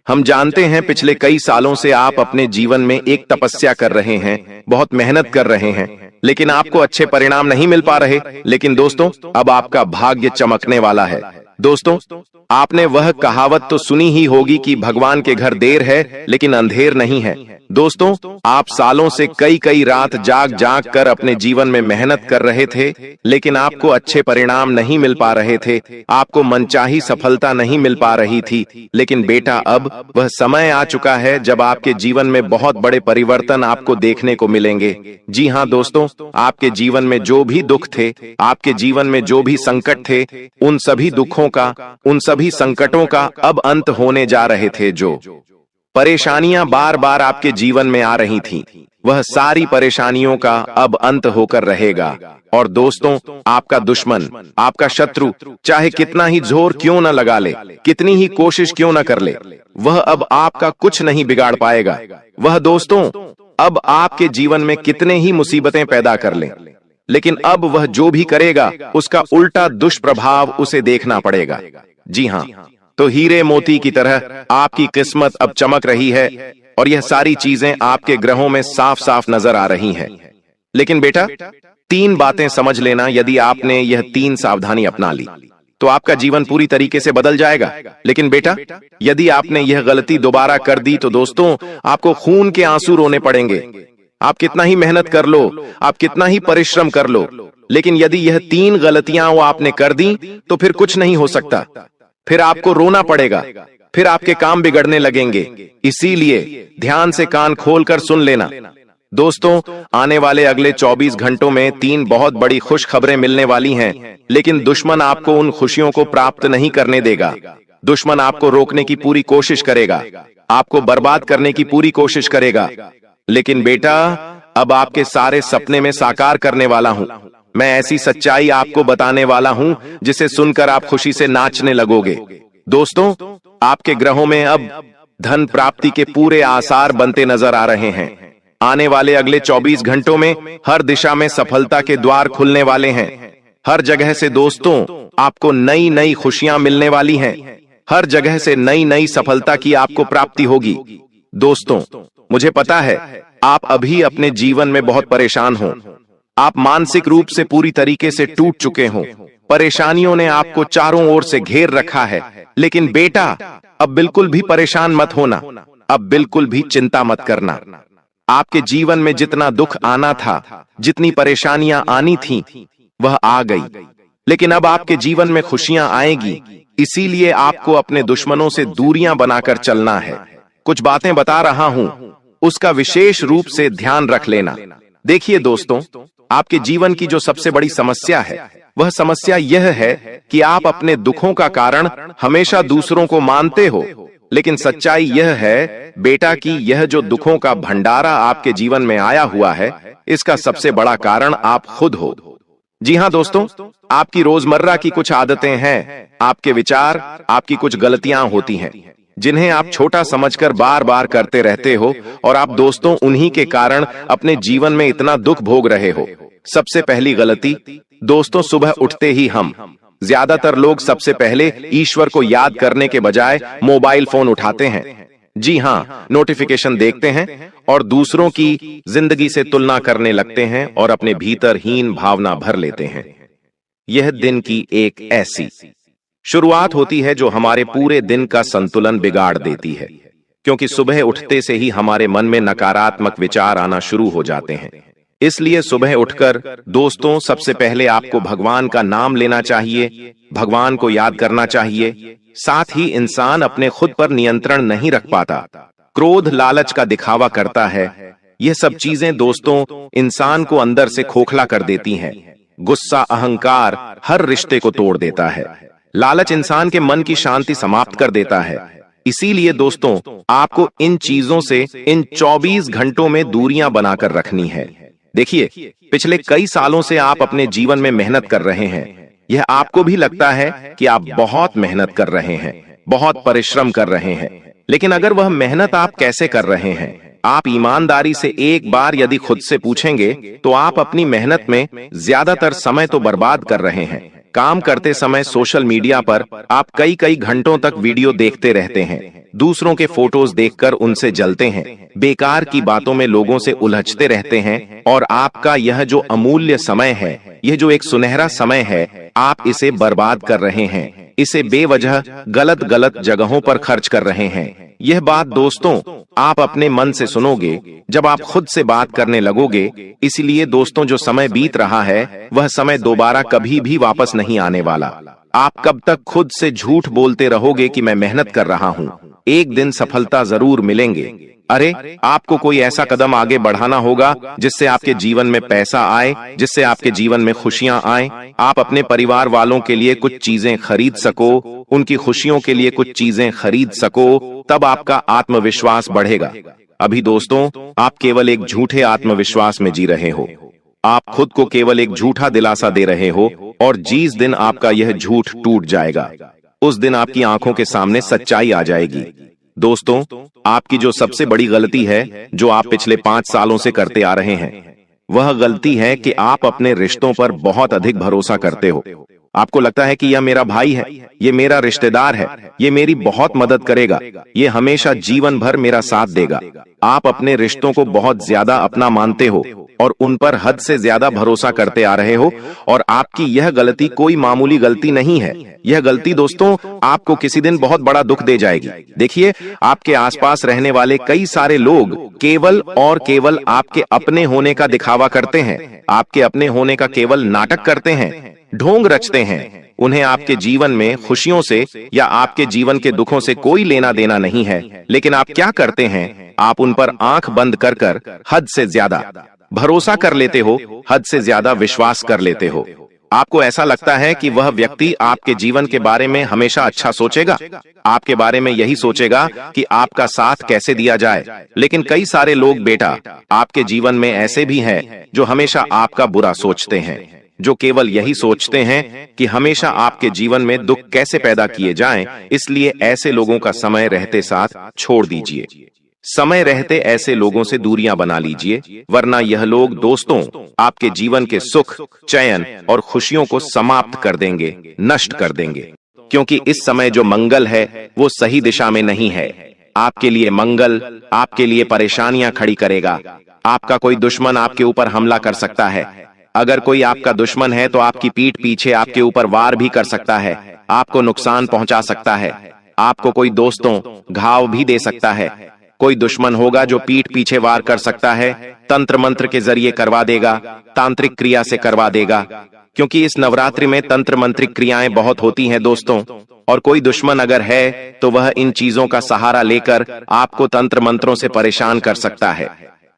हम जानते हैं पिछले कई सालों से आप अपने जीवन में एक तपस्या कर रहे हैं, बहुत मेहनत कर रहे हैं, लेकिन आपको अच्छे परिणाम नहीं मिल पा रहे। लेकिन दोस्तों, अब आपका भाग्य चमकने वाला है। दोस्तों, आपने वह कहावत तो सुनी ही होगी कि भगवान के घर देर है लेकिन अंधेर नहीं है। दोस्तों, आप सालों से कई रात जाग जाग कर अपने जीवन में मेहनत कर रहे थे, लेकिन आपको अच्छे परिणाम नहीं मिल पा रहे थे, आपको मनचाही सफलता नहीं मिल पा रही थी। लेकिन बेटा, अब वह समय आ चुका है जब आपके जीवन में बहुत बड़े परिवर्तन आपको देखने को मिलेंगे। जी हाँ दोस्तों, आपके जीवन में जो भी दुख थे, आपके जीवन में जो भी संकट थे, उन सभी दुखों का, उन सभी संकटों का अब अंत होने जा रहे थे। जो परेशानियां बार बार आपके जीवन में आ रही थीं, वह सारी परेशानियों का अब अंत होकर रहेगा। और दोस्तों, आपका दुश्मन, आपका शत्रु चाहे कितना ही जोर क्यों न लगा ले, कितनी ही कोशिश क्यों न कर ले, वह अब आपका कुछ नहीं बिगाड़ पाएगा। वह दोस्तों अब आपके जीवन में कितने ही मुसीबतें पैदा कर ले, लेकिन अब वह जो भी करेगा उसका उल्टा दुष्प्रभाव उसे देखना पड़ेगा। जी हाँ, तो हीरे मोती की तरह आपकी किस्मत अब चमक रही है और यह सारी चीजें आपके ग्रहों में साफ साफ नजर आ रही हैं। लेकिन बेटा, 3 बातें समझ लेना, यदि आपने यह 3 सावधानी अपना ली तो आपका जीवन पूरी तरीके से बदल जाएगा। लेकिन बेटा, यदि आपने यह गलती दोबारा कर दी तो दोस्तों, आपको खून के आंसू रोने पड़ेंगे। आप कितना ही मेहनत कर लो, आप कितना ही परिश्रम कर लो, लेकिन यदि यह 3 गलतियां वो आपने कर दी तो फिर कुछ नहीं हो सकता, फिर आपको रोना पड़ेगा, फिर आपके काम बिगड़ने लगेंगे। इसीलिए ध्यान से कान खोलकर सुन लेना। दोस्तों, आने वाले अगले 24 घंटों में 3 बहुत बड़ी खुश खबरें मिलने वाली हैं, लेकिन दुश्मन आपको उन खुशियों को प्राप्त नहीं करने देगा। दुश्मन आपको रोकने की पूरी कोशिश करेगा, आपको बर्बाद करने की पूरी कोशिश करेगा। लेकिन बेटा, अब आपके सारे सपने में साकार करने वाला हूं। मैं ऐसी सच्चाई आपको बताने वाला हूं जिसे सुनकर आप खुशी से नाचने लगोगे। दोस्तों, आपके ग्रहों में अब धन प्राप्ति के पूरे आसार बनते नजर आ रहे हैं। आने वाले अगले 24 घंटों में हर दिशा में सफलता के द्वार खुलने वाले हैं। हर जगह से दोस्तों आपको नई नई खुशियां मिलने वाली हैं। हर जगह से नई नई सफलता की आपको प्राप्ति होगी। दोस्तों, मुझे पता है आप अभी अपने जीवन में बहुत परेशान हो, आप मानसिक रूप से पूरी तरीके से टूट चुके हो, परेशानियों ने आपको चारों ओर से घेर रखा है। लेकिन बेटा, अब बिल्कुल भी परेशान मत होना, अब बिल्कुल भी चिंता मत करना। आपके जीवन में जितना दुख आना था, जितनी परेशानियां आनी थीं, वह आ गई, लेकिन अब आपके जीवन में खुशियां आएगी। इसीलिए आपको अपने दुश्मनों से दूरियां बनाकर चलना है। कुछ बातें बता रहा हूं, उसका विशेष रूप से ध्यान रख लेना। देखिए दोस्तों, आपके जीवन की जो सबसे बड़ी समस्या है, वह समस्या यह है कि आप अपने दुखों का कारण हमेशा दूसरों को मानते हो। लेकिन सच्चाई यह है बेटा कि यह जो दुखों का भंडारा आपके जीवन में आया हुआ है, इसका सबसे बड़ा कारण आप खुद हो। जी हाँ दोस्तों, आपकी रोजमर्रा की कुछ आदतें हैं, आपके विचार, आपकी कुछ गलतियां होती हैं, जिन्हें आप छोटा समझकर बार बार करते रहते हो, और आप दोस्तों उन्हीं के कारण अपने जीवन में इतना दुख भोग रहे हो। सबसे पहली गलती दोस्तों, सुबह उठते ही हम ज्यादातर लोग सबसे पहले ईश्वर को याद करने के बजाय मोबाइल फोन उठाते हैं। जी हाँ, नोटिफिकेशन देखते हैं और दूसरों की जिंदगी से तुलना करने लगते हैं और अपने भीतर हीन भावना भर लेते हैं। यह दिन की एक ऐसी शुरुआत होती है जो हमारे पूरे दिन का संतुलन बिगाड़ देती है, क्योंकि सुबह उठते से ही हमारे मन में नकारात्मक विचार आना शुरू हो जाते हैं। इसलिए सुबह उठकर दोस्तों सबसे पहले आपको भगवान का नाम लेना चाहिए, भगवान को याद करना चाहिए। साथ ही इंसान अपने खुद पर नियंत्रण नहीं रख पाता, क्रोध लालच का दिखावा करता है। यह सब चीजें दोस्तों इंसान को अंदर से खोखला कर देती हैं। गुस्सा अहंकार हर रिश्ते को तोड़ देता है। लालच इंसान के मन की शांति समाप्त कर देता है। इसीलिए दोस्तों आपको इन चीजों से इन 24 घंटों में दूरियां बनाकर रखनी है। देखिए, पिछले कई सालों से आप अपने जीवन में मेहनत कर रहे हैं। यह आपको भी लगता है कि आप बहुत मेहनत कर रहे हैं, बहुत परिश्रम कर रहे हैं, लेकिन अगर वह मेहनत आप कैसे कर रहे हैं, आप ईमानदारी से एक बार यदि खुद से पूछेंगे तो आप अपनी मेहनत में ज्यादातर समय तो बर्बाद कर रहे हैं। काम करते समय सोशल मीडिया पर आप कई कई घंटों तक वीडियो देखते रहते हैं, दूसरों के फोटोज देखकर उनसे जलते हैं, बेकार की बातों में लोगों से उलझते रहते हैं और आपका यह जो अमूल्य समय है, यह जो एक सुनहरा समय है, आप इसे बर्बाद कर रहे हैं। इसे बेवजह गलत गलत जगहों पर खर्च कर रहे हैं। यह बात दोस्तों आप अपने मन से सुनोगे जब आप खुद से बात करने लगोगे। इसलिए दोस्तों जो समय बीत रहा है वह समय दोबारा कभी भी वापस नहीं आने वाला। आप कब तक खुद से झूठ बोलते रहोगे कि मैं मेहनत कर रहा हूं, एक दिन सफलता जरूर मिलेंगे। अरे आपको कोई ऐसा कदम आगे बढ़ाना होगा जिससे आपके जीवन में पैसा आए, जिससे आपके जीवन में खुशियां आए, आप अपने परिवार वालों के लिए कुछ चीजें खरीद सको, उनकी खुशियों के लिए कुछ चीजें खरीद सको, तब आपका आत्मविश्वास बढ़ेगा। अभी दोस्तों आप केवल एक झूठे आत्मविश्वास में जी रहे हो। आप खुद को केवल एक झूठा दिलासा दे रहे हो और जिस दिन आपका यह झूठ टूट जाएगा उस दिन आपकी आंखों के सामने सच्चाई आ जाएगी। दोस्तों आपकी जो सबसे बड़ी गलती है जो आप पिछले 5 सालों से करते आ रहे हैं, वह गलती है कि आप अपने रिश्तों पर बहुत अधिक भरोसा करते हो। आपको लगता है कि यह मेरा भाई है, ये मेरा रिश्तेदार है, ये मेरी बहुत मदद करेगा, ये हमेशा जीवन भर मेरा साथ देगा। आप अपने रिश्तों को बहुत ज्यादा अपना मानते हो और उन पर हद से ज्यादा भरोसा करते आ रहे हो और आपकी यह गलती कोई मामूली गलती नहीं है। यह गलती दोस्तों आपको किसी दिन बहुत बड़ा दुख दे जाएगी। देखिए आपके आसपास रहने वाले कई सारे लोग केवल और केवल आपके अपने होने का दिखावा करते हैं, आपके अपने होने का केवल नाटक करते हैं, ढोंग रचते हैं। उन्हें आपके जीवन में खुशियों से या आपके जीवन के दुखों से कोई लेना देना नहीं है, लेकिन आप क्या करते हैं, आप उन पर आंख बंद कर कर हद से ज्यादा भरोसा कर लेते हो, हद से ज्यादा विश्वास कर लेते हो। आपको ऐसा लगता है कि वह व्यक्ति आपके जीवन के बारे में हमेशा अच्छा सोचेगा, आपके बारे में यही सोचेगा कि आपका साथ कैसे दिया जाए। लेकिन कई सारे लोग बेटा आपके जीवन में ऐसे भी हैं जो हमेशा आपका बुरा सोचते हैं, जो केवल यही सोचते हैं कि हमेशा आपके जीवन में दुख कैसे पैदा किए जाएं। इसलिए ऐसे लोगों का समय रहते साथ छोड़ दीजिए, समय रहते ऐसे लोगों से दूरियां बना लीजिए, वरना यह लोग दोस्तों आपके जीवन के सुख, चैन और खुशियों को समाप्त कर देंगे, नष्ट कर देंगे। क्योंकि इस समय जो मंगल है वो सही दिशा में नहीं है। आपके लिए मंगल आपके लिए परेशानियां खड़ी करेगा। आपका कोई दुश्मन आपके ऊपर हमला कर सकता है। अगर कोई आपका दुश्मन है तो आपकी पीठ पीछे आपके ऊपर वार भी कर सकता है, आपको नुकसान पहुंचा सकता है। आपको कोई दोस्तों घाव भी दे सकता है। कोई दुश्मन होगा जो पीठ पीछे वार कर सकता है, तंत्र मंत्र के जरिए करवा देगा, तांत्रिक क्रिया से करवा देगा। क्योंकि इस नवरात्रि में तंत्र मंत्रिक क्रियाएं बहुत होती हैं दोस्तों, और कोई दुश्मन अगर है तो वह इन चीजों का सहारा लेकर आपको तंत्र मंत्रों से परेशान कर सकता है।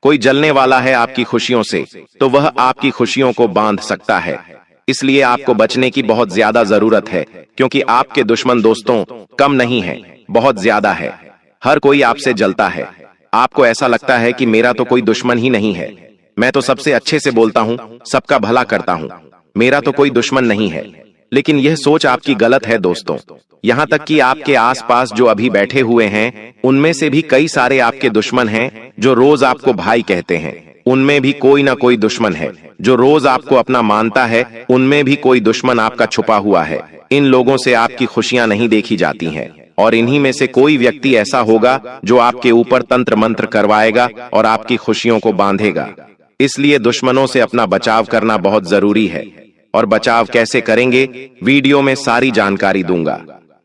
कोई जलने वाला है आपकी खुशियों से तो वह आपकी खुशियों को बांध सकता है। इसलिए आपको बचने की बहुत ज्यादा जरूरत है, क्योंकि आपके दुश्मन दोस्तों कम नहीं है, बहुत ज्यादा है। हर कोई आपसे जलता है। आपको ऐसा लगता है कि मेरा तो कोई दुश्मन ही नहीं है, मैं तो सबसे अच्छे से बोलता हूं, सबका भला करता हूं, मेरा तो कोई दुश्मन नहीं है। लेकिन यह सोच आपकी गलत है दोस्तों। यहां तक कि आपके आसपास जो अभी बैठे हुए हैं उनमें से भी कई सारे आपके दुश्मन हैं जो रोज आपको भाई कहते हैं। उनमें भी कोई ना कोई दुश्मन है जो रोज आपको अपना मानता है, उनमें भी कोई दुश्मन आपका छुपा हुआ है। इन लोगों से आपकी खुशियां नहीं देखी जाती हैं और इन्हीं में से कोई व्यक्ति ऐसा होगा जो आपके ऊपर तंत्र मंत्र करवाएगा और आपकी खुशियों को बांधेगा। इसलिए दुश्मनों से अपना बचाव करना बहुत जरूरी है। और बचाव कैसे करेंगे वीडियो में सारी जानकारी दूंगा।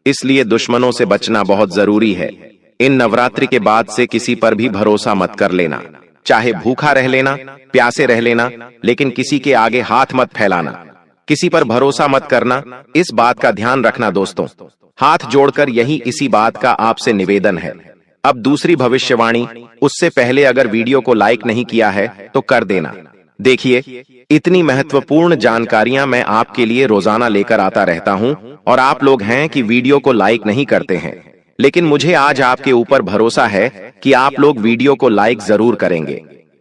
इसलिए दुश्मनों से बचना बहुत जरूरी है। इन नवरात्रि के बाद से किसी पर भी भरोसा मत कर लेना, चाहे भूखा रह लेना, प्यासे रह लेना, लेकिन किसी के आगे हाथ मत फैलाना। किसी पर भरोसा मत करना, इस बात का ध्यान रखना दोस्तों। हाथ जोड़कर यही इसी बात का आपसे निवेदन है। अब दूसरी भविष्यवाणी, उससे पहले अगर वीडियो को लाइक नहीं किया है तो कर देना। देखिए, इतनी महत्वपूर्ण जानकारियां मैं आपके लिए रोजाना लेकर आता रहता हूं और आप लोग हैं कि वीडियो को लाइक नहीं करते हैं, लेकिन मुझे आज आपके ऊपर भरोसा है कि आप लोग वीडियो को लाइक जरूर करेंगे।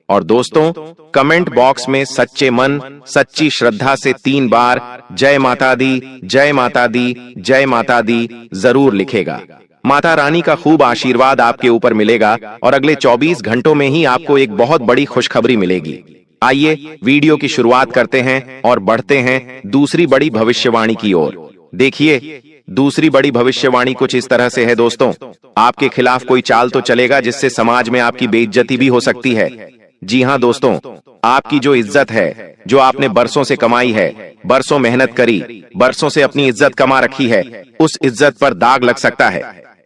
और दोस्तों, कमेंट बॉक्स में सच्चे मन सच्ची श्रद्धा से 3 बार जय माता दी, जय माता दी, जय माता दी जरूर लिखेगा। माता रानी का खूब आशीर्वाद आपके ऊपर मिलेगा और अगले 24 घंटों में ही आपको एक बहुत बड़ी खुशखबरी मिलेगी। आइए वीडियो की शुरुआत करते हैं और बढ़ते हैं दूसरी बड़ी भविष्यवाणी की ओर। देखिए, दूसरी बड़ी भविष्यवाणी कुछ इस तरह से है दोस्तों। आपके खिलाफ कोई चाल तो चलेगा जिससे समाज में आपकी बेइज्जती भी हो सकती है। जी हां दोस्तों, आपकी जो इज्जत है, जो आपने बरसों से कमाई है, बरसों मेहनत करी, बरसों से अपनी इज्जत कमा रखी है, उस इज्जत पर दाग लग सकता है।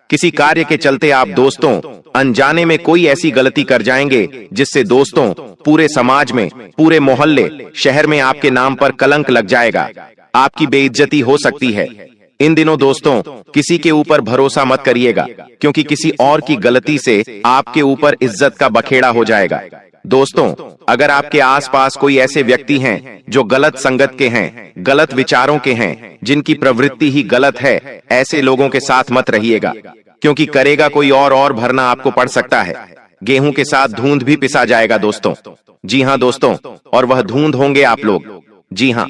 किसी कार्य के चलते आप दोस्तों अनजाने में कोई ऐसी गलती कर जाएंगे जिससे दोस्तों पूरे समाज में, पूरे मोहल्ले, शहर में आपके नाम पर कलंक लग जाएगा। आपकी बेइज्जती हो सकती है। इन दिनों दोस्तों किसी के ऊपर भरोसा मत करिएगा, क्योंकि किसी और की गलती से आपके ऊपर इज्जत का बखेड़ा हो जाएगा। दोस्तों, अगर आपके आसपास कोई ऐसे व्यक्ति हैं जो गलत संगत के हैं, गलत विचारों के हैं, जिनकी प्रवृत्ति ही गलत है, ऐसे लोगों के साथ मत रहिएगा, क्योंकि करेगा कोई और भरना आपको पड़ सकता है। गेहूं के साथ धुंध भी पिसा जाएगा दोस्तों। जी हां दोस्तों, और वह धुंध होंगे आप लोग। जी हां,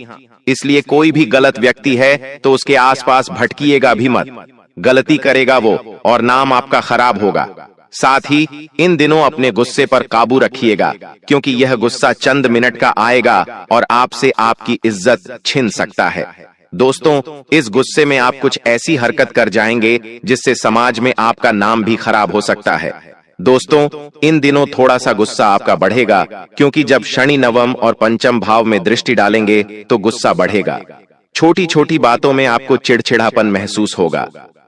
इसलिए कोई भी गलत व्यक्ति है तो उसके आसपास भटकिएगा भी मत। गलती करेगा वो और नाम आपका खराब होगा। साथ ही इन दिनों अपने गुस्से पर काबू रखिएगा, क्योंकि यह गुस्सा चंद मिनट का आएगा और आपसे आपकी इज्जत छिन सकता है। दोस्तों, इस गुस्से में आप कुछ ऐसी हरकत कर जाएंगे जिससे समाज में आपका नाम भी खराब हो सकता है। दोस्तों, इन दिनों थोड़ा सा गुस्सा आपका बढ़ेगा, क्योंकि जब शनि नवम और पंचम भाव में दृष्टि डालेंगे तो गुस्सा बढ़ेगा। छोटी छोटी बातों में आपको चिड़चिड़ापन महसूस होगा।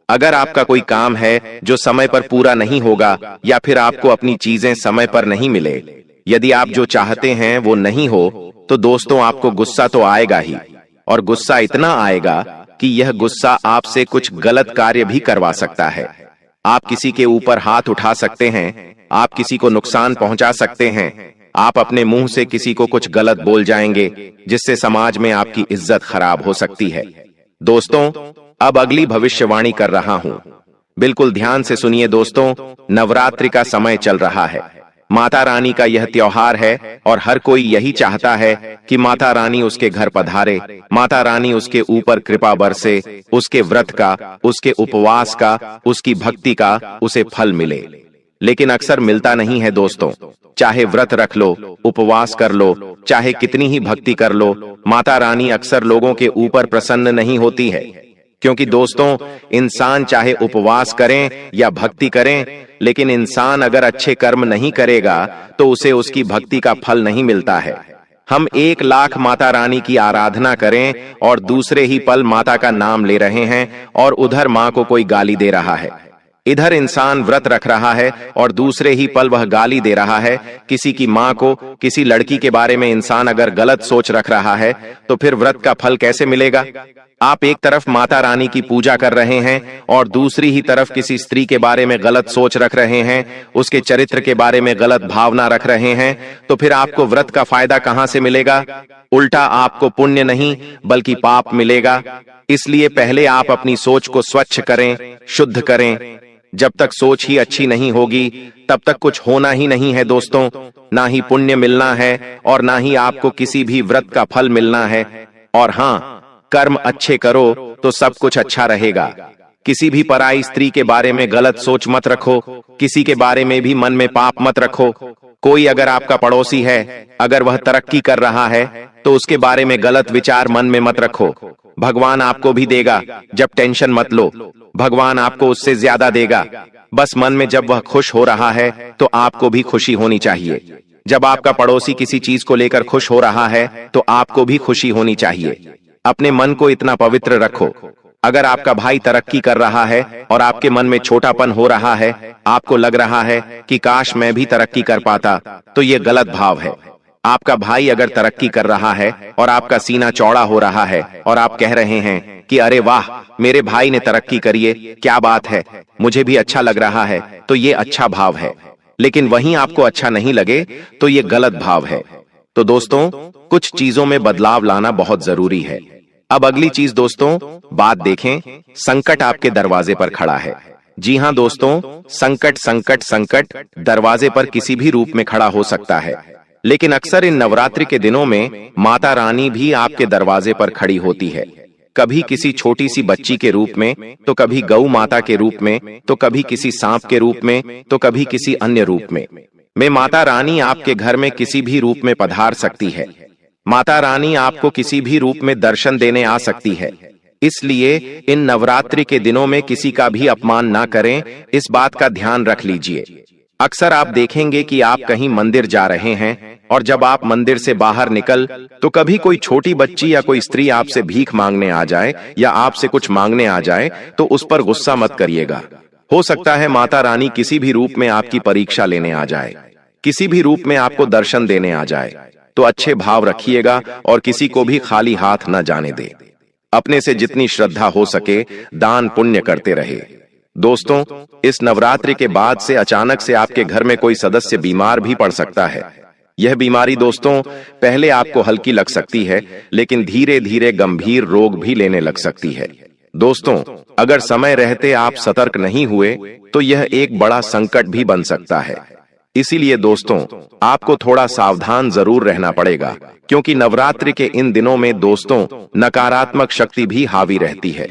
अगर आपका कोई काम है जो समय पर पूरा नहीं होगा, या फिर आपको अपनी चीजें समय पर नहीं मिले, यदि आप जो चाहते हैं वो नहीं हो, तो दोस्तों आपको गुस्सा तो आएगा ही, और गुस्सा इतना आएगा कि यह गुस्सा आपसे कुछ गलत कार्य भी करवा सकता है। आप किसी के ऊपर हाथ उठा सकते हैं, आप किसी को नुकसान पहुंचा सकते हैं, आप अपने मुंह से किसी को कुछ गलत बोल जाएंगे, जिससे समाज में आपकी इज्जत खराब हो सकती है। दोस्तों, अब अगली भविष्यवाणी कर रहा हूं, बिल्कुल ध्यान से सुनिए दोस्तों। नवरात्रि का समय चल रहा है। माता रानी का यह त्योहार है और हर कोई यही चाहता है कि माता रानी उसके घर पधारे, माता रानी उसके ऊपर कृपा बरसे, उसके व्रत का, उसके उपवास का, उसकी भक्ति का उसे फल मिले। लेकिन अक्सर मिलता नहीं है दोस्तों। चाहे व्रत रख लो, उपवास कर लो, चाहे कितनी ही भक्ति कर लो, माता रानी अक्सर लोगों के ऊपर प्रसन्न नहीं होती है। क्योंकि दोस्तों, इंसान चाहे उपवास करें या भक्ति करें, लेकिन इंसान अगर अच्छे कर्म नहीं करेगा तो उसे उसकी भक्ति का फल नहीं मिलता है। हम 1 लाख माता रानी की आराधना करें और दूसरे ही पल माता का नाम ले रहे हैं और उधर माँ को कोई गाली दे रहा है। इधर इंसान व्रत रख रहा है और दूसरे ही पल वह गाली दे रहा है किसी की माँ को। किसी लड़की के बारे में इंसान अगर गलत सोच रख रहा है तो फिर व्रत का फल कैसे मिलेगा? आप एक तरफ माता रानी की पूजा कर रहे हैं और दूसरी ही तरफ किसी स्त्री के बारे में गलत सोच रख रहे हैं, उसके चरित्र के बारे में गलत भावना रख रहे हैं, तो फिर आपको व्रत का फायदा कहां से मिलेगा? उल्टा आपको पुण्य नहीं बल्कि पाप मिलेगा। इसलिए पहले आप अपनी सोच को स्वच्छ करें, शुद्ध करें। जब तक सोच ही अच्छी नहीं होगी तब तक कुछ होना ही नहीं है दोस्तों। ना ही पुण्य मिलना है और ना ही आपको किसी भी व्रत का फल मिलना है। और हाँ, कर्म अच्छे करो तो सब कुछ अच्छा रहेगा। किसी भी पराई स्त्री के बारे में गलत सोच मत रखो, किसी के बारे में भी मन में पाप मत रखो। कोई अगर आपका पड़ोसी है, अगर वह तरक्की कर रहा है तो उसके बारे में गलत विचार मन में मत रखो। भगवान आपको भी देगा, जब टेंशन मत लो, भगवान आपको उससे ज्यादा देगा। बस मन में जब वह खुश हो रहा है तो आपको भी खुशी होनी चाहिए। जब आपका पड़ोसी किसी चीज को लेकर खुश हो रहा है तो आपको भी खुशी होनी चाहिए। अपने मन को इतना पवित्र रखो। अगर आपका भाई तरक्की कर रहा है और आपके मन में छोटापन हो रहा है, आपको लग रहा है कि काश मैं भी तरक्की कर पाता, तो ये गलत भाव है। आपका भाई अगर तरक्की कर रहा है और आपका सीना चौड़ा हो रहा है और आप कह रहे हैं कि अरे वाह, मेरे भाई ने तरक्की करी है, क्या बात है, मुझे भी अच्छा लग रहा है, तो ये अच्छा भाव है। लेकिन वहीं आपको अच्छा नहीं लगे तो ये गलत भाव है। तो दोस्तों, कुछ चीजों में बदलाव लाना बहुत जरूरी है। अब अगली चीज दोस्तों, बात देखें, संकट आपके दरवाजे पर खड़ा है। जी हां दोस्तों, संकट संकट संकट दरवाजे पर किसी भी रूप में खड़ा हो सकता है। लेकिन अक्सर इन नवरात्रि के दिनों में माता रानी भी आपके दरवाजे पर खड़ी होती है। कभी किसी छोटी सी बच्ची के रूप में, तो कभी गौ माता के रूप में, तो कभी किसी सांप के रूप में, तो कभी किसी अन्य रूप में माता रानी आपके घर में किसी भी रूप में पधार सकती है। माता रानी आपको किसी भी रूप में दर्शन देने आ सकती है। इसलिए इन नवरात्रि के दिनों में किसी का भी अपमान ना करें, इस बात का ध्यान रख लीजिए। अक्सर आप देखेंगे कि आप कहीं मंदिर जा रहे हैं और जब आप मंदिर से बाहर निकल तो कभी कोई छोटी बच्ची या कोई स्त्री आपसे भीख मांगने आ जाए या आपसे कुछ मांगने आ जाए, तो उस पर गुस्सा मत करिएगा। हो सकता है माता रानी किसी भी रूप में आपकी परीक्षा लेने आ जाए, किसी भी रूप में आपको दर्शन देने आ जाए। तो अच्छे भाव रखिएगा और किसी को भी खाली हाथ न जाने दे। अपने से जितनी श्रद्धा हो सके दान पुण्य करते रहे। दोस्तों, इस नवरात्रि के बाद से अचानक से आपके घर में कोई सदस्य बीमार भी पड़ सकता है। यह बीमारी दोस्तों पहले आपको हल्की लग सकती है, लेकिन धीरे धीरे गंभीर रोग भी लेने लग सकती है। दोस्तों, अगर समय रहते आप सतर्क नहीं हुए तो यह एक बड़ा संकट भी बन सकता है। इसीलिए दोस्तों, आपको थोड़ा सावधान जरूर रहना पड़ेगा, क्योंकि नवरात्रि के इन दिनों में दोस्तों नकारात्मक शक्ति भी हावी रहती है।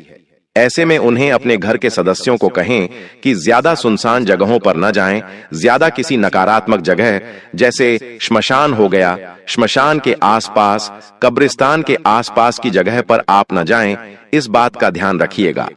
ऐसे में उन्हें अपने घर के सदस्यों को कहें कि ज्यादा सुनसान जगहों पर न जाएं, ज्यादा किसी नकारात्मक जगह जैसे श्मशान हो गया, श्मशान के आसपास, कब्रिस्तान के आसपास की जगह पर आप न जाएं, इस बात का ध्यान रखिएगा।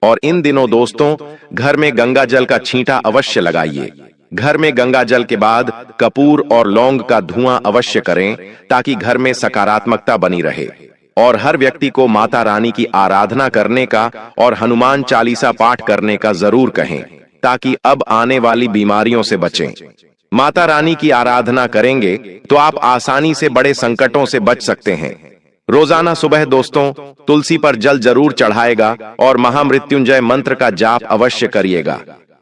और इन दिनों दोस्तों घर में गंगा जल का छींटा अवश्य लगाइए। घर में गंगा जल के बाद कपूर और लौंग का धुआं अवश्य करें, ताकि घर में सकारात्मकता बनी रहे। और हर व्यक्ति को माता रानी की आराधना करने का और हनुमान चालीसा पाठ करने का जरूर कहें, ताकि अब आने वाली बीमारियों से बचें। माता रानी की आराधना करेंगे तो आप आसानी से बड़े संकटों से बच सकते हैं। रोजाना सुबह दोस्तों तुलसी पर जल जरूर चढ़ाएगा और महामृत्युंजय मंत्र का जाप अवश्य करिएगा।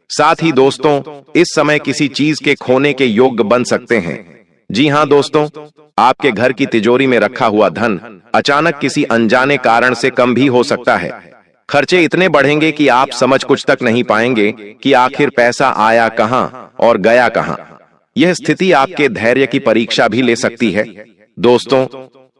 साथ ही दोस्तों, इस समय किसी चीज के खोने के योग्य बन सकते हैं। जी हां दोस्तों, आपके घर की तिजोरी में रखा हुआ धन अचानक किसी अनजाने कारण से कम भी हो सकता है। खर्चे इतने बढ़ेंगे कि आप समझ कुछ तक नहीं पाएंगे कि आखिर पैसा आया कहां और गया कहां। यह स्थिति आपके धैर्य की परीक्षा भी ले सकती है। दोस्तों,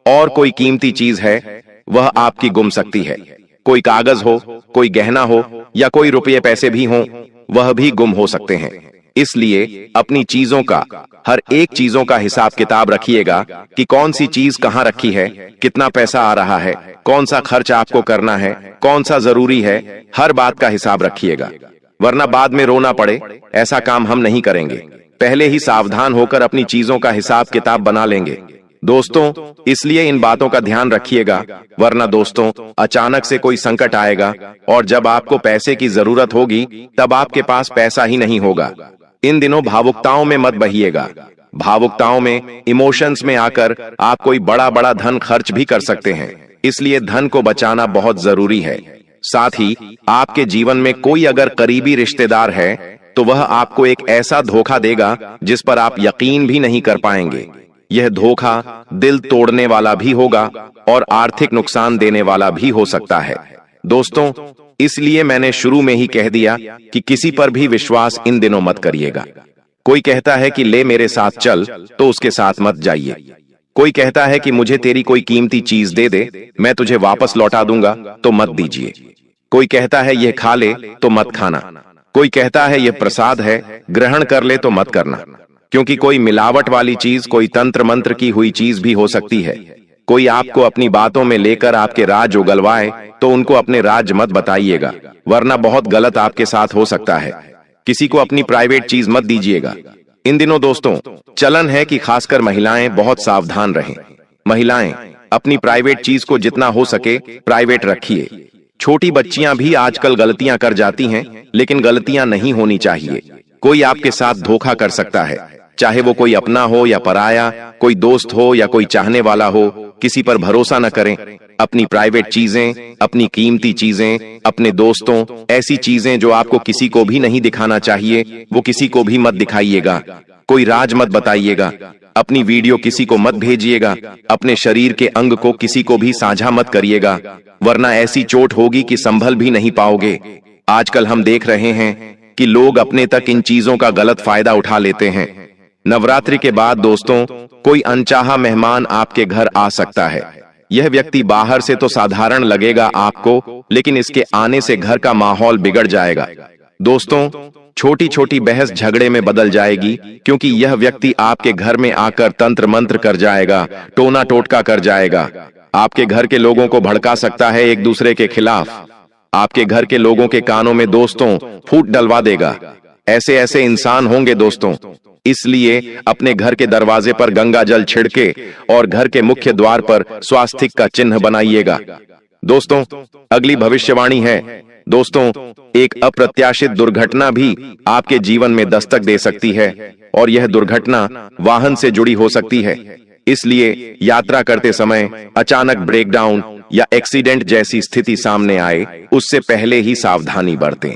और कोई कीमती चीज है वह आपकी गुम सकती है। कोई कागज हो, कोई गहना हो या कोई रुपये पैसे भी हों, वह भी गुम हो सकते हैं। इसलिए अपनी चीजों का, हर एक चीजों का हिसाब किताब रखिएगा कि कौन सी चीज कहां रखी है, कितना पैसा आ रहा है, कौन सा खर्च आपको करना है, कौन सा जरूरी है, हर बात का हिसाब रखिएगा, वरना बाद में रोना पड़े। ऐसा काम हम नहीं करेंगे। पहले ही सावधान होकर अपनी चीजों का हिसाब किताब बना लेंगे। दोस्तों, इसलिए इन बातों का ध्यान रखिएगा, वरना दोस्तों अचानक से कोई संकट आएगा और जब आपको पैसे की जरूरत होगी तब आपके पास पैसा ही नहीं होगा। इन दिनों भावुकताओं में मत बहिएगा। भावुकताओं में, इमोशंस में आकर आप कोई बड़ा बड़ा धन खर्च भी कर सकते हैं। इसलिए धन को बचाना बहुत जरूरी है। साथ ही आपके जीवन में कोई अगर करीबी रिश्तेदार है तो वह आपको एक ऐसा धोखा देगा जिस पर आप यकीन भी नहीं कर पाएंगे। यह धोखा दिल तोड़ने वाला भी होगा और आर्थिक नुकसान देने वाला भी हो सकता है। दोस्तों, इसलिए मैंने शुरू में ही कह दिया कि किसी पर भी विश्वास इन दिनों मत करिएगा। कोई कहता है कि ले मेरे साथ चल, तो उसके साथ मत जाइए। कोई कहता है कि मुझे तेरी कोई कीमती चीज दे दे, मैं तुझे वापस लौटा दूंगा, तो मत दीजिए। कोई कहता है यह खा ले, तो मत खाना। कोई कहता है यह प्रसाद है, ग्रहण कर ले, तो मत करना, क्योंकि कोई मिलावट वाली चीज, कोई तंत्र मंत्र की हुई चीज भी हो सकती है। कोई आपको अपनी बातों में लेकर आपके राज उगलवाए तो उनको अपने राज मत बताइएगा, वरना बहुत गलत आपके साथ हो सकता है। किसी को अपनी प्राइवेट चीज मत दीजिएगा। इन दिनों दोस्तों चलन है कि खासकर महिलाएं बहुत सावधान रहें। महिलाएं अपनी प्राइवेट चीज को जितना हो सके प्राइवेट रखिए। छोटी बच्चियां भी आजकल गलतियां कर जाती हैं, लेकिन गलतियां नहीं होनी चाहिए। कोई आपके साथ धोखा कर सकता है, चाहे वो कोई अपना हो या पराया, कोई दोस्त हो या कोई चाहने वाला हो। किसी पर भरोसा न करें। अपनी प्राइवेट चीजें, अपनी कीमती चीजें, अपने दोस्तों, ऐसी चीजें जो आपको किसी को भी नहीं दिखाना चाहिए, वो किसी को भी मत दिखाइएगा। कोई राज मत बताइएगा। अपनी वीडियो किसी को मत भेजिएगा। अपने शरीर के अंग को किसी को भी साझा मत करिएगा, वरना ऐसी चोट होगी कि संभल भी नहीं पाओगे। आजकल हम देख रहे हैं कि लोग अपने तक इन चीजों का गलत फायदा उठा लेते हैं। नवरात्रि के बाद दोस्तों कोई अनचाहा मेहमान आपके घर आ सकता है। यह व्यक्ति बाहर से तो साधारण लगेगा आपको, लेकिन इसके आने से घर का माहौल बिगड़ जाएगा। दोस्तों छोटी छोटी बहस झगड़े में बदल जाएगी, क्योंकि यह व्यक्ति आपके घर में आकर तंत्र मंत्र कर जाएगा, टोना टोटका कर जाएगा। आपके घर के लोगों को भड़का सकता है एक दूसरे के खिलाफ। आपके घर के लोगों के कानों में दोस्तों फूट डलवा देगा। ऐसे ऐसे इंसान होंगे दोस्तों। इसलिए अपने घर के दरवाजे पर गंगा जल छिड़के और घर के मुख्य द्वार पर स्वास्तिक का चिन्ह बनाइएगा। दोस्तों अगली भविष्यवाणी है। दोस्तों एक अप्रत्याशित दुर्घटना भी आपके जीवन में दस्तक दे सकती है, और यह दुर्घटना वाहन से जुड़ी हो सकती है। इसलिए यात्रा करते समय अचानक ब्रेकडाउन या एक्सीडेंट जैसी स्थिति सामने आए, उससे पहले ही सावधानी बरतें।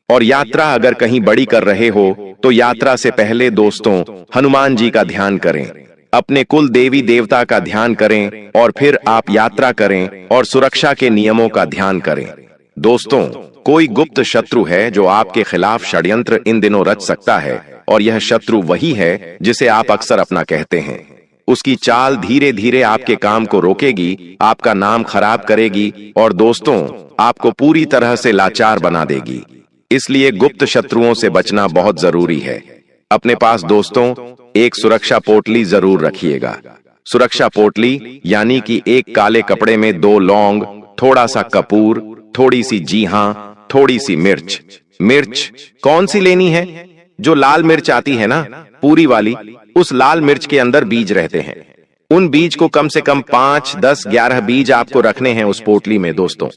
और यात्रा अगर कहीं बड़ी कर रहे हो तो यात्रा से पहले दोस्तों हनुमान जी का ध्यान करें, अपने कुल देवी देवता का ध्यान करें, और फिर आप यात्रा करें और सुरक्षा के नियमों का ध्यान करें। दोस्तों कोई गुप्त शत्रु है जो आपके खिलाफ षड्यंत्र इन दिनों रच सकता है, और यह शत्रु वही है जिसे आप अक्सर अपना कहते हैं। उसकी चाल धीरे धीरे आपके काम को रोकेगी, आपका नाम खराब करेगी, और दोस्तों आपको पूरी तरह से लाचार बना देगी। इसलिए गुप्त शत्रुओं से बचना बहुत जरूरी है। अपने पास दोस्तों एक सुरक्षा पोटली जरूर रखिएगा। सुरक्षा पोटली यानी कि एक काले कपड़े में 2 लौंग, थोड़ा सा कपूर, थोड़ी सी जी हाँ, थोड़ी सी मिर्च। मिर्च कौन सी लेनी है? जो लाल मिर्च आती है ना, पूरी वाली, उस लाल मिर्च के अंदर बीज रहते हैं। उन बीज को कम से कम 5, 10, 11 बीज आपको रखने हैं उस पोटली में। दोस्तों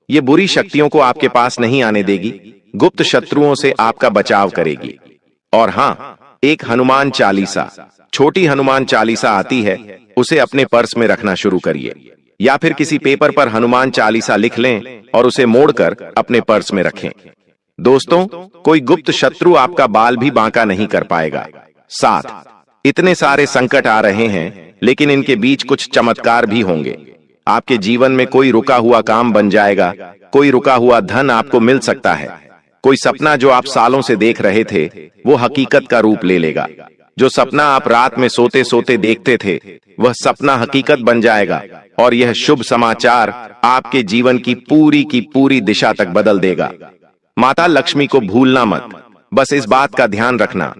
ये बुरी शक्तियों को आपके पास नहीं आने देगी, गुप्त शत्रुओं से आपका बचाव करेगी। और हाँ, एक हनुमान चालीसा, छोटी हनुमान चालीसा आती है, उसे अपने पर्स में रखना शुरू करिए, या फिर किसी पेपर पर हनुमान चालीसा लिख लें और उसे मोड़कर अपने पर्स में रखें। दोस्तों कोई गुप्त शत्रु आपका बाल भी बांका नहीं कर पाएगा। 7 इतने सारे संकट आ रहे हैं, लेकिन इनके बीच कुछ चमत्कार भी होंगे। आपके जीवन में कोई रुका हुआ काम बन जाएगा, कोई रुका हुआ धन आपको मिल सकता है। कोई सपना जो आप सालों से देख रहे थे वो हकीकत का रूप ले लेगा। जो सपना आप रात में सोते सोते देखते थे वह सपना हकीकत बन जाएगा, और यह शुभ समाचार आपके जीवन की पूरी दिशा तक बदल देगा। माता लक्ष्मी को भूलना मत। बस इस बात का ध्यान रखना,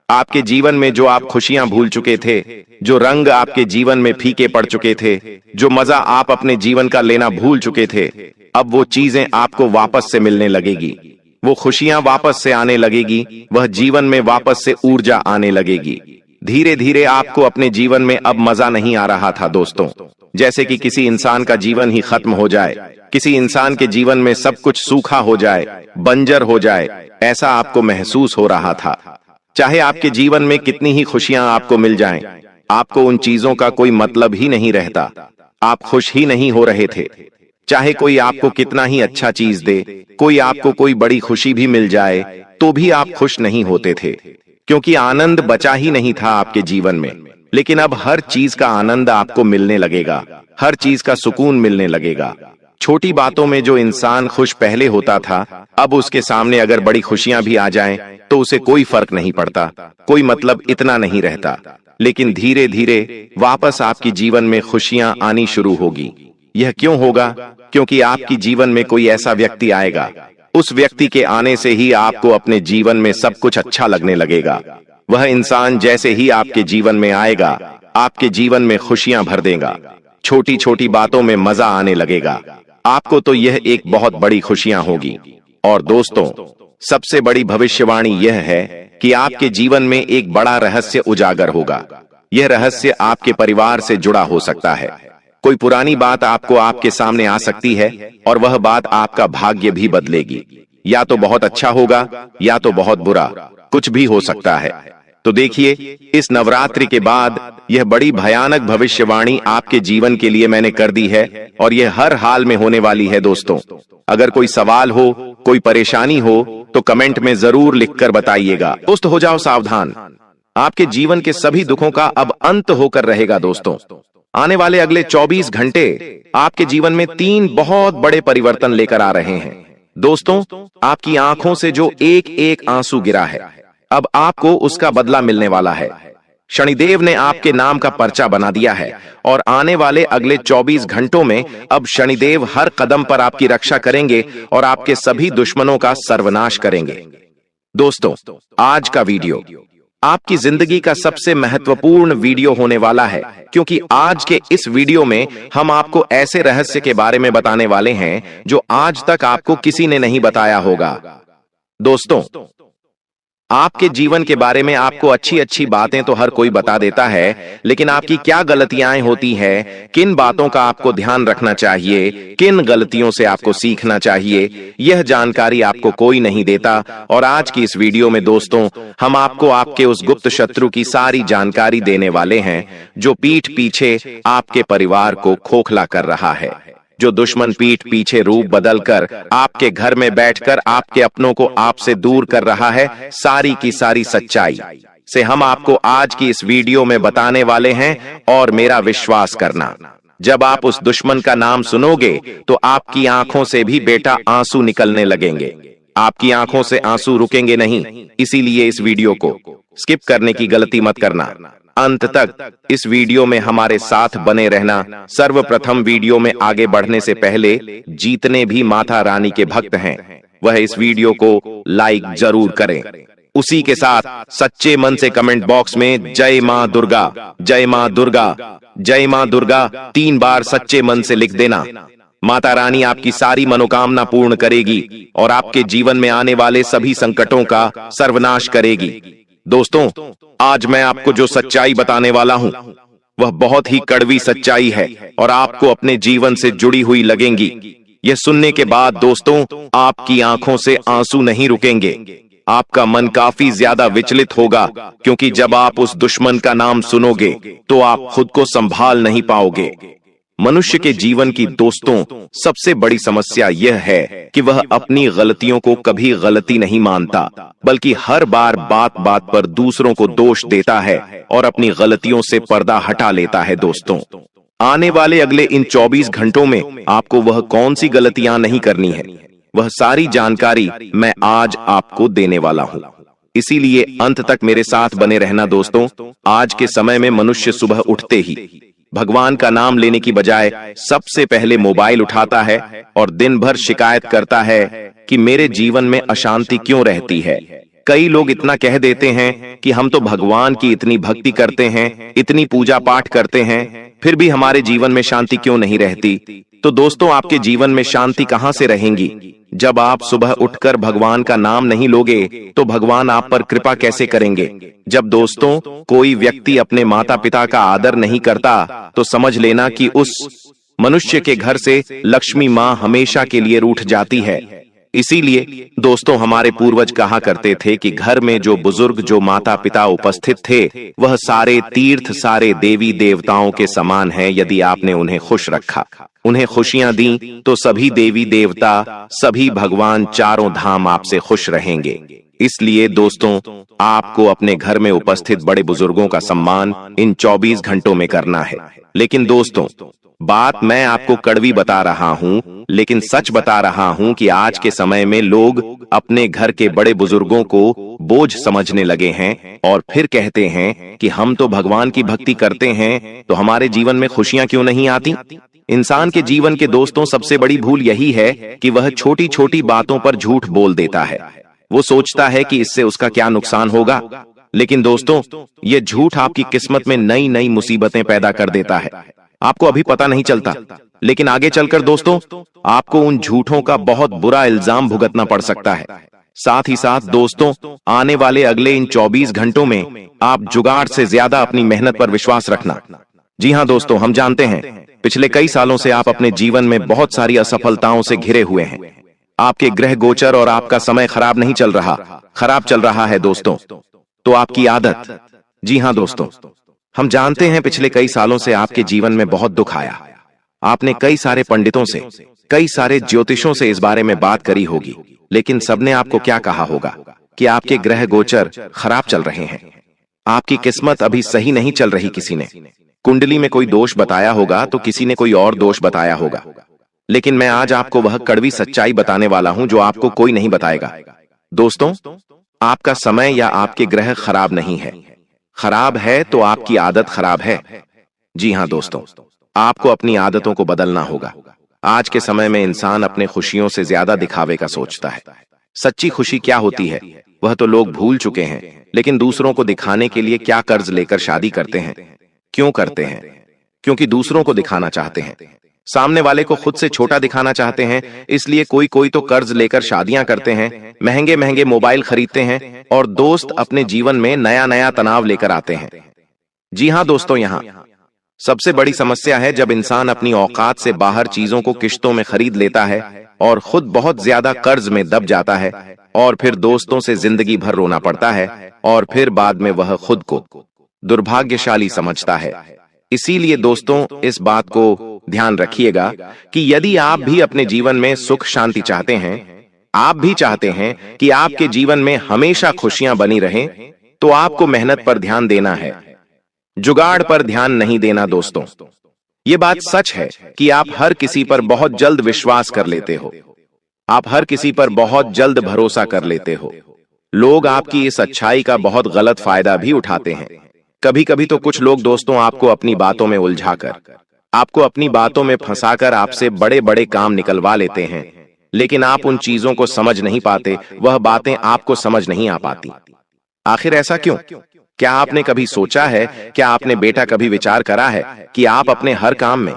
आपके जीवन में जो आप खुशियां भूल चुके थे, जो रंग आपके जीवन में फीके पड़ चुके थे, जो मजा आप अपने जीवन का लेना भूल चुके थे, अब वो चीजें आपको वापस से मिलने लगेगी। वो खुशियां वापस से आने लगेगी, वह जीवन में वापस से ऊर्जा आने लगेगी। धीरे धीरे आपको अपने जीवन में अब मजा नहीं आ रहा था दोस्तों, जैसे कि किसी इंसान का जीवन ही खत्म हो जाए, किसी इंसान के जीवन में सब कुछ सूखा हो जाए, बंजर हो जाए, ऐसा आपको महसूस हो रहा था। चाहे आपके जीवन में कितनी ही खुशियां आपको मिल जाएं, आपको उन चीजों का कोई मतलब ही नहीं रहता। आप खुश ही नहीं हो रहे थे। चाहे कोई आपको कितना ही अच्छा चीज दे, कोई आपको कोई बड़ी खुशी भी मिल जाए, तो भी आप खुश नहीं होते थे, क्योंकि आनंद बचा ही नहीं था आपके जीवन में। लेकिन अब हर चीज का आनंद आपको मिलने लगेगा, हर चीज का सुकून मिलने लगेगा। छोटी बातों में जो इंसान खुश पहले होता था, अब उसके सामने अगर बड़ी खुशियां भी आ जाएं, तो उसे कोई फर्क नहीं पड़ता, कोई मतलब इतना नहीं रहता। लेकिन धीरे धीरे वापस आपकी जीवन में खुशियां आनी शुरू होगी। यह क्यों होगा? क्योंकि आपकी जीवन में कोई ऐसा व्यक्ति आएगा, उस व्यक्ति के आने से ही आपको अपने जीवन में सब कुछ अच्छा लगने लगेगा। वह इंसान जैसे ही आपके जीवन में आएगा, आपके जीवन में खुशियां भर देगा। छोटी छोटी बातों में मजा आने लगेगा। आपको तो यह एक बहुत बड़ी खुशियां होगी। और दोस्तों सबसे बड़ी भविष्यवाणी यह है कि आपके जीवन में एक बड़ा रहस्य उजागर होगा। यह रहस्य आपके परिवार से जुड़ा हो सकता है। कोई पुरानी बात आपको आपके सामने आ सकती है और वह बात आपका भाग्य भी बदलेगी। या तो बहुत अच्छा होगा या तो बहुत बुरा, कुछ भी हो सकता है। तो देखिए, इस नवरात्रि के बाद यह बड़ी भयानक भविष्यवाणी आपके जीवन के लिए मैंने कर दी है और यह हर हाल में होने वाली है। दोस्तों, अगर कोई सवाल हो, कोई परेशानी हो तो कमेंट में जरूर लिखकर बताइएगा। दोस्त, हो जाओ सावधान, आपके जीवन के सभी दुखों का अब अंत होकर रहेगा। दोस्तों, आने वाले अगले 24 घंटे आपके जीवन में 3 बहुत बड़े परिवर्तन लेकर आ रहे हैं। दोस्तों, आपकी आंखों से जो एक एक आंसू गिरा है, अब आपको उसका बदला मिलने वाला है। शनिदेव ने आपके नाम का पर्चा बना दिया है और आने वाले अगले 24 घंटों में अब शनिदेव हर कदम पर आपकी रक्षा करेंगे और आपके सभी दुश्मनों का सर्वनाश करेंगे। दोस्तों, आज का वीडियो आपकी जिंदगी का सबसे महत्वपूर्ण वीडियो होने वाला है, क्योंकि आज के इस वीडियो में हम आपको ऐसे रहस्य के बारे में बताने वाले हैं जो आज तक आपको किसी ने नहीं बताया होगा। दोस्तों, आपके जीवन के बारे में आपको अच्छी अच्छी बातें तो हर कोई बता देता है, लेकिन आपकी क्या गलतियां होती हैं, किन बातों का आपको ध्यान रखना चाहिए, किन गलतियों से आपको सीखना चाहिए, यह जानकारी आपको कोई नहीं देता। और आज की इस वीडियो में दोस्तों, हम आपको आपके उस गुप्त शत्रु की सारी जानकारी देने वाले हैं जो पीठ पीछे आपके परिवार को खोखला कर रहा है, जो दुश्मन पीठ पीछे रूप बदलकर आपके घर में बैठकर आपके अपनों को आपसे दूर कर रहा है। सारी की सारी सच्चाई से हम आपको आज की इस वीडियो में बताने वाले हैं। और मेरा विश्वास करना, जब आप उस दुश्मन का नाम सुनोगे तो आपकी आंखों से भी बेटा आंसू निकलने लगेंगे। आपकी आंखों से आंसू रुकेंगे नहीं, इसीलिए इस वीडियो को स्किप करने की गलती मत करना। अंत तक इस वीडियो में हमारे साथ बने रहना। सर्वप्रथम, वीडियो में आगे बढ़ने से पहले जितने भी माता रानी के भक्त हैं वह इस वीडियो को लाइक जरूर करें। उसी के साथ सच्चे मन से कमेंट बॉक्स में जय मां दुर्गा, जय मां दुर्गा, जय मां दुर्गा 3 बार सच्चे मन से लिख देना। माता रानी आपकी सारी मनोकामना पूर्ण करेगी और आपके जीवन में आने वाले सभी संकटों का सर्वनाश करेगी। दोस्तों, आज मैं आपको जो सच्चाई बताने वाला हूं वह बहुत ही कड़वी सच्चाई है और आपको अपने जीवन से जुड़ी हुई लगेंगी। यह सुनने के बाद दोस्तों, आपकी आंखों से आंसू नहीं रुकेंगे। आपका मन काफी ज्यादा विचलित होगा, क्योंकि जब आप उस दुश्मन का नाम सुनोगे तो आप खुद को संभाल नहीं पाओगे। मनुष्य के जीवन की दोस्तों सबसे बड़ी समस्या यह है कि वह अपनी गलतियों को कभी गलती नहीं मानता, बल्कि हर बार बात बात पर दूसरों को दोष देता है और अपनी गलतियों से पर्दा हटा लेता है। दोस्तों, आने वाले अगले इन 24 घंटों में आपको वह कौन सी गलतियां नहीं करनी है, वह सारी जानकारी मैं आज आपको देने वाला हूं। इसीलिए अंत तक मेरे साथ बने रहना। दोस्तों, आज के समय में मनुष्य सुबह उठते ही भगवान का नाम लेने की बजाय सबसे पहले मोबाइल उठाता है और दिन भर शिकायत करता है कि मेरे जीवन में अशांति क्यों रहती है। कई लोग इतना कह देते हैं कि हम तो भगवान की इतनी भक्ति करते हैं, इतनी पूजा पाठ करते हैं, फिर भी हमारे जीवन में शांति क्यों नहीं रहती। तो दोस्तों, आपके जीवन में शांति कहां से रहेंगी? जब आप सुबह उठकर भगवान का नाम नहीं लोगे तो भगवान आप पर कृपा कैसे करेंगे? जब दोस्तों कोई व्यक्ति अपने माता पिता का आदर नहीं करता तो समझ लेना कि उस मनुष्य के घर से लक्ष्मी मां हमेशा के लिए रूठ जाती है। इसीलिए दोस्तों, हमारे पूर्वज कहा करते थे कि घर में जो बुजुर्ग, जो माता पिता उपस्थित थे, वह सारे तीर्थ, सारे देवी देवताओं के समान है। यदि आपने उन्हें खुश रखा, उन्हें खुशियां दी, तो सभी देवी देवता, सभी भगवान, चारों धाम आपसे खुश रहेंगे। इसलिए दोस्तों, आपको अपने घर में उपस्थित बड़े बुजुर्गों का सम्मान इन 24 घंटों में करना है। लेकिन दोस्तों, बात मैं आपको कड़वी बता रहा हूं, लेकिन सच बता रहा हूं कि आज के समय में लोग अपने घर के बड़े बुजुर्गों को बोझ समझने लगे हैं और फिर कहते हैं कि हम तो भगवान की भक्ति करते हैं, तो हमारे जीवन में खुशियां क्यों नहीं आती। इंसान के जीवन के दोस्तों सबसे बड़ी भूल यही है कि वह छोटी छोटी बातों पर झूठ बोल देता है। वो सोचता है कि इससे उसका क्या नुकसान होगा, लेकिन दोस्तों, ये झूठ आपकी किस्मत में नई नई मुसीबतें पैदा कर देता है। आपको अभी पता नहीं चलता, लेकिन आगे चलकर दोस्तों आपको उन झूठों का बहुत बुरा इल्जाम भुगतना पड़ सकता है। साथ ही साथ दोस्तों, आने वाले अगले इन 24 घंटों में आप जुगाड़ से ज्यादा अपनी मेहनत पर विश्वास रखना। जी हाँ दोस्तों, हम जानते हैं पिछले कई सालों से आप अपने जीवन में बहुत सारी असफलताओं से घिरे हुए हैं। आपके ग्रह गोचर और आपका समय खराब नहीं चल रहा, खराब चल रहा है दोस्तों। तो आपकी आदत, जी हाँ दोस्तों, हम जानते हैं पिछले कई सालों से आपके जीवन में बहुत दुख आया। आपने कई सारे पंडितों से, कई सारे ज्योतिषों से इस बारे में बात करी होगी, लेकिन सबने आपको क्या कहा होगा कि आपके ग्रह गोचर खराब चल रहे हैं, आपकी किस्मत अभी सही नहीं चल रही। किसी ने कुंडली में कोई दोष बताया होगा तो किसी ने कोई और दोष बताया होगा, लेकिन मैं आज आपको वह कड़वी सच्चाई बताने वाला हूं जो आपको कोई नहीं बताएगा। दोस्तों, आपका समय या आपके ग्रह खराब नहीं है, खराब है तो आपकी आदत खराब है। जी हां दोस्तों, आपको अपनी आदतों को बदलना होगा। आज के समय में इंसान अपने खुशियों से ज्यादा दिखावे का सोचता है। सच्ची खुशी क्या होती है वह तो लोग भूल चुके हैं, लेकिन दूसरों को दिखाने के लिए क्या कर्ज लेकर शादी करते हैं। क्यों करते हैं? क्योंकि दूसरों को दिखाना चाहते हैं, सामने वाले को खुद से छोटा दिखाना चाहते हैं। इसलिए कोई कोई तो कर्ज लेकर शादियां करते हैं, महंगे महंगे मोबाइल खरीदते हैं और दोस्त अपने जीवन में नया नया तनाव लेकर आते हैं। जी हां दोस्तों, यहां सबसे बड़ी समस्या है जब इंसान अपनी औकात से बाहर चीजों को किश्तों में खरीद लेता है और खुद बहुत ज्यादा कर्ज में दब जाता है और फिर दोस्तों से जिंदगी भर रोना पड़ता है और फिर बाद में वह खुद को दुर्भाग्यशाली समझता है। इसीलिए दोस्तों, इस बात को ध्यान रखिएगा कि यदि आप भी अपने जीवन में सुख शांति चाहते हैं, आप भी चाहते हैं कि आपके जीवन में हमेशा खुशियां बनी रहें, तो आपको मेहनत पर ध्यान देना है, जुगाड़ पर ध्यान नहीं देना। दोस्तों, ये बात सच है कि आप हर किसी पर बहुत जल्द विश्वास कर लेते हो, आप हर किसी पर बहुत जल्द भरोसा कर लेते हो। लोग आपकी इस अच्छाई का बहुत गलत फायदा भी उठाते हैं। कभी कभी तो कुछ लोग दोस्तों आपको अपनी बातों में उलझाकर, आपको अपनी बातों में फंसाकर आपसे बड़े बड़े काम निकलवा लेते हैं, लेकिन आप उन चीजों को समझ नहीं पाते, वह बातें आपको समझ नहीं आ पाती। आखिर ऐसा क्यों? क्या आपने कभी सोचा है, क्या आपने बेटा कभी विचार करा है कि आप अपने हर काम में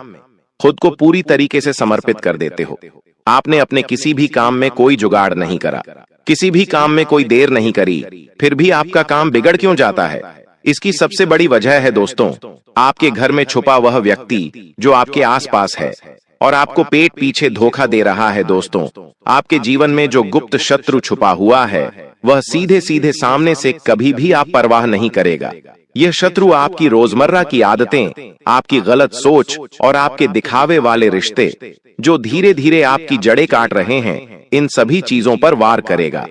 खुद को पूरी तरीके से समर्पित कर देते हो? आपने अपने किसी भी काम में कोई जुगाड़ नहीं करा, किसी भी काम में कोई देर नहीं करी, फिर भी आपका काम बिगड़ क्यों जाता है? इसकी सबसे बड़ी वजह है दोस्तों, आपके घर में छुपा वह व्यक्ति जो आपके आसपास है और आपको पेट पीछे धोखा दे रहा है। दोस्तों, आपके जीवन में जो गुप्त शत्रु छुपा हुआ है वह सीधे सीधे सामने से कभी भी आप परवाह नहीं करेगा। यह शत्रु आपकी रोजमर्रा की आदतें, आपकी गलत सोच और आपके दिखावे वाले रिश्ते जो धीरे धीरे आपकी जड़ें काट रहे हैं, इन सभी चीजों पर वार करेगा।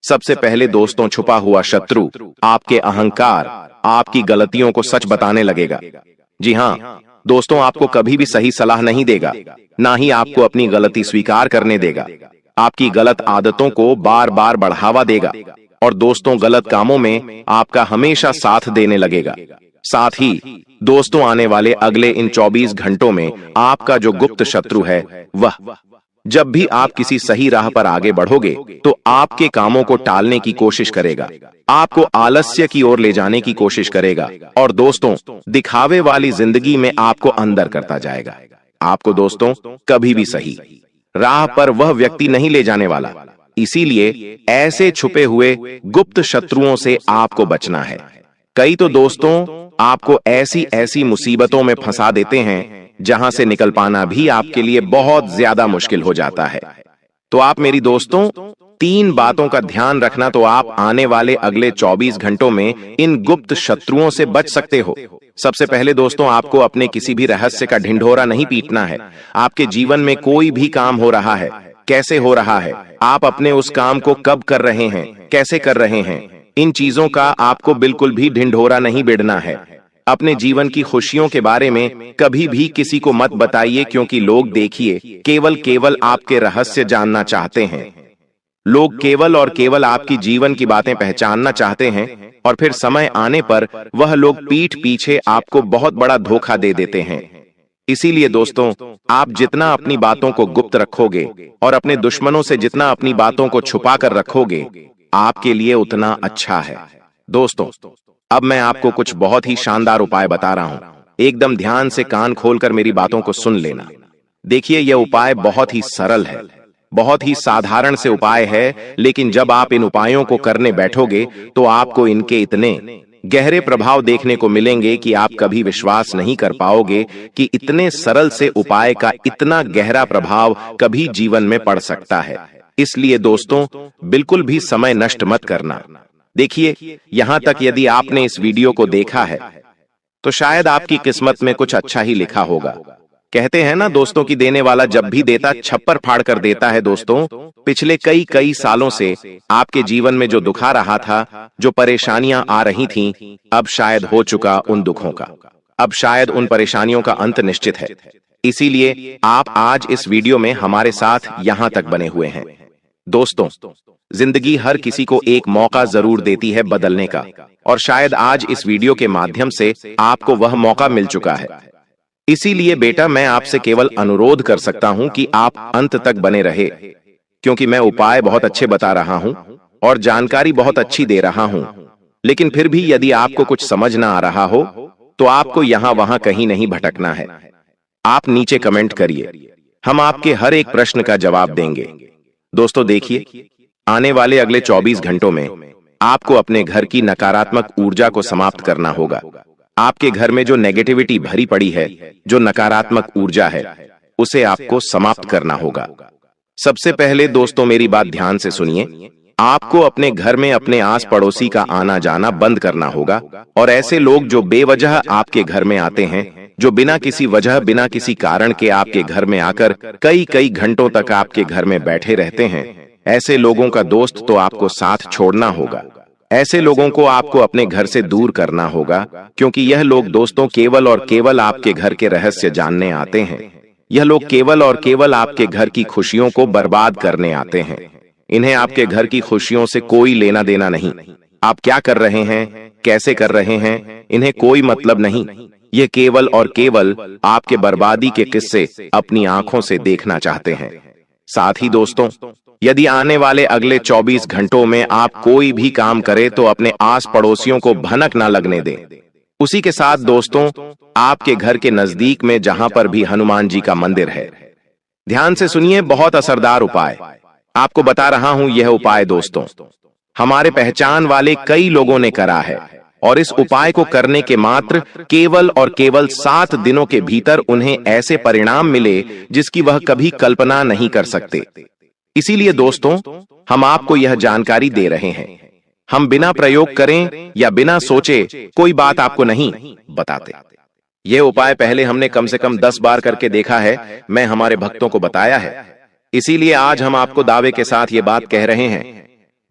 सबसे पहले दोस्तों, छुपा हुआ शत्रु आपके अहंकार, आपकी गलतियों को सच बताने लगेगा। जी हाँ दोस्तों, आपको कभी भी सही सलाह नहीं देगा, ना ही आपको अपनी गलती स्वीकार करने देगा। आपकी गलत आदतों को बार बार बढ़ावा देगा और दोस्तों गलत कामों में आपका हमेशा साथ देने लगेगा। साथ ही दोस्तों, आने वाले अगले इन 24 घंटों में आपका जो गुप्त शत्रु है वह जब भी आप किसी सही राह पर आगे बढ़ोगे तो आपके कामों को टालने की कोशिश करेगा, आपको आलस्य की ओर ले जाने की कोशिश करेगा और दोस्तों दिखावे वाली जिंदगी में आपको अंदर करता जाएगा। आपको दोस्तों कभी भी सही राह पर वह व्यक्ति नहीं ले जाने वाला। इसीलिए ऐसे छुपे हुए गुप्त शत्रुओं से आपको बचना है। कई तो दोस्तों आपको ऐसी ऐसी मुसीबतों में फंसा देते हैं जहां से निकल पाना भी आपके लिए बहुत ज्यादा मुश्किल हो जाता है। तो आप मेरी दोस्तों 3 बातों का ध्यान रखना, तो आप आने वाले अगले 24 घंटों में इन गुप्त शत्रुओं से बच सकते हो। सबसे पहले दोस्तों, आपको अपने किसी भी रहस्य का ढिंढोरा नहीं पीटना है। आपके जीवन में कोई भी काम हो रहा है, कैसे हो रहा है, आप अपने उस काम को कब कर रहे हैं, कैसे कर रहे हैं, इन चीजों का आपको बिल्कुल भी ढिंढोरा नहीं बिड़ना है। अपने जीवन की खुशियों के बारे में कभी भी किसी को मत बताइए, क्योंकि लोग देखिए केवल आपके रहस्य जानना चाहते हैं। लोग केवल और केवल आपकी जीवन की बातें पहचानना चाहते हैं और फिर समय आने पर वह लोग पीठ पीछे आपको बहुत बड़ा धोखा दे देते हैं। इसीलिए दोस्तों, आप जितना अपनी बातों को गुप्त रखोगे और अपने दुश्मनों से जितना अपनी बातों को छुपा कर रखोगे, आपके लिए उतना अच्छा है। दोस्तों, अब मैं आपको कुछ बहुत ही शानदार उपाय बता रहा हूं। एकदम ध्यान से कान खोलकर मेरी बातों को सुन लेना। देखिए, यह उपाय बहुत ही सरल है, बहुत ही साधारण से उपाय है, लेकिन जब आप इन उपायों को करने बैठोगे तो आपको इनके इतने गहरे प्रभाव देखने को मिलेंगे कि आप कभी विश्वास नहीं कर पाओगे कि इतने सरल से उपाय का इतना गहरा प्रभाव कभी जीवन में पड़ सकता है। इसलिए दोस्तों, बिल्कुल भी समय नष्ट मत करना। देखिए, यहां तक यदि आपने इस वीडियो को देखा है तो शायद आपकी किस्मत में कुछ अच्छा ही लिखा होगा। कहते हैं ना दोस्तों कि देने वाला जब भी देता छप्पर फाड़ कर देता है। दोस्तों, पिछले कई सालों से आपके जीवन में जो दुख आ रहा था, जो परेशानियां आ रही थीं, अब शायद हो चुका उन दुखों का, अब शायद उन परेशानियों का अंत निश्चित है। इसीलिए आप आज इस वीडियो में हमारे साथ यहां तक बने हुए हैं। दोस्तों, जिंदगी हर किसी को एक मौका जरूर देती है बदलने का, और शायद आज इस वीडियो के माध्यम से आपको वह मौका मिल चुका है। इसीलिए बेटा, मैं आपसे केवल अनुरोध कर सकता हूं कि आप अंत तक बने रहे, क्योंकि मैं उपाय बहुत अच्छे बता रहा हूं और जानकारी बहुत अच्छी दे रहा हूं। लेकिन फिर भी यदि आपको कुछ समझ ना आ रहा हो तो आपको यहां वहां कहीं नहीं भटकना है। आप नीचे कमेंट करिए, हम आपके हर एक प्रश्न का जवाब देंगे। दोस्तों देखिए, आने वाले अगले 24 घंटों में आपको अपने घर की नकारात्मक ऊर्जा को समाप्त करना होगा। आपके घर में जो नेगेटिविटी भरी पड़ी है, जो नकारात्मक ऊर्जा है, उसे आपको समाप्त करना होगा। सबसे पहले दोस्तों, मेरी बात ध्यान से सुनिए। आपको अपने घर में अपने आस पड़ोसी का आना जाना बंद करना होगा, और ऐसे लोग जो बेवजह आपके घर में आते हैं, जो बिना किसी वजह, बिना किसी कारण के आपके घर में आकर कई घंटों तक आपके घर में बैठे रहते हैं, ऐसे लोगों का दोस्त तो आपको साथ छोड़ना होगा। ऐसे लोगों को आपको अपने घर से दूर करना होगा, क्योंकि यह लोग दोस्तों केवल और केवल आपके घर के रहस्य जानने आते हैं। यह लोग केवल और केवल आपके घर की खुशियों को बर्बाद करने आते हैं। इन्हें आपके घर की खुशियों से कोई लेना देना नहीं। आप क्या कर रहे हैं, कैसे कर रहे हैं, इन्हें कोई मतलब नहीं। ये केवल और केवल आपके बर्बादी के किस्से अपनी आंखों से देखना चाहते हैं। साथ ही दोस्तों, यदि आने वाले अगले 24 घंटों में आप कोई भी काम करें तो अपने आस पड़ोसियों को भनक ना लगने दें। उसी के साथ दोस्तों, आपके घर के नजदीक में जहां पर भी हनुमान जी का मंदिर है, ध्यान से सुनिए, बहुत असरदार उपाय आपको बता रहा हूं। यह उपाय दोस्तों हमारे पहचान वाले कई लोगों ने करा है, और इस उपाय को करने के मात्र केवल और केवल 7 दिनों के भीतर उन्हें ऐसे परिणाम मिले जिसकी वह कभी कल्पना नहीं कर सकते। इसीलिए दोस्तों, हम आपको यह जानकारी दे रहे हैं। हम बिना प्रयोग करें या बिना सोचे कोई बात आपको नहीं बताते। यह उपाय पहले हमने कम से कम 10 बार करके देखा है, मैं हमारे भक्तों को बताया है। इसीलिए आज हम आपको दावे के साथ ये बात कह रहे हैं।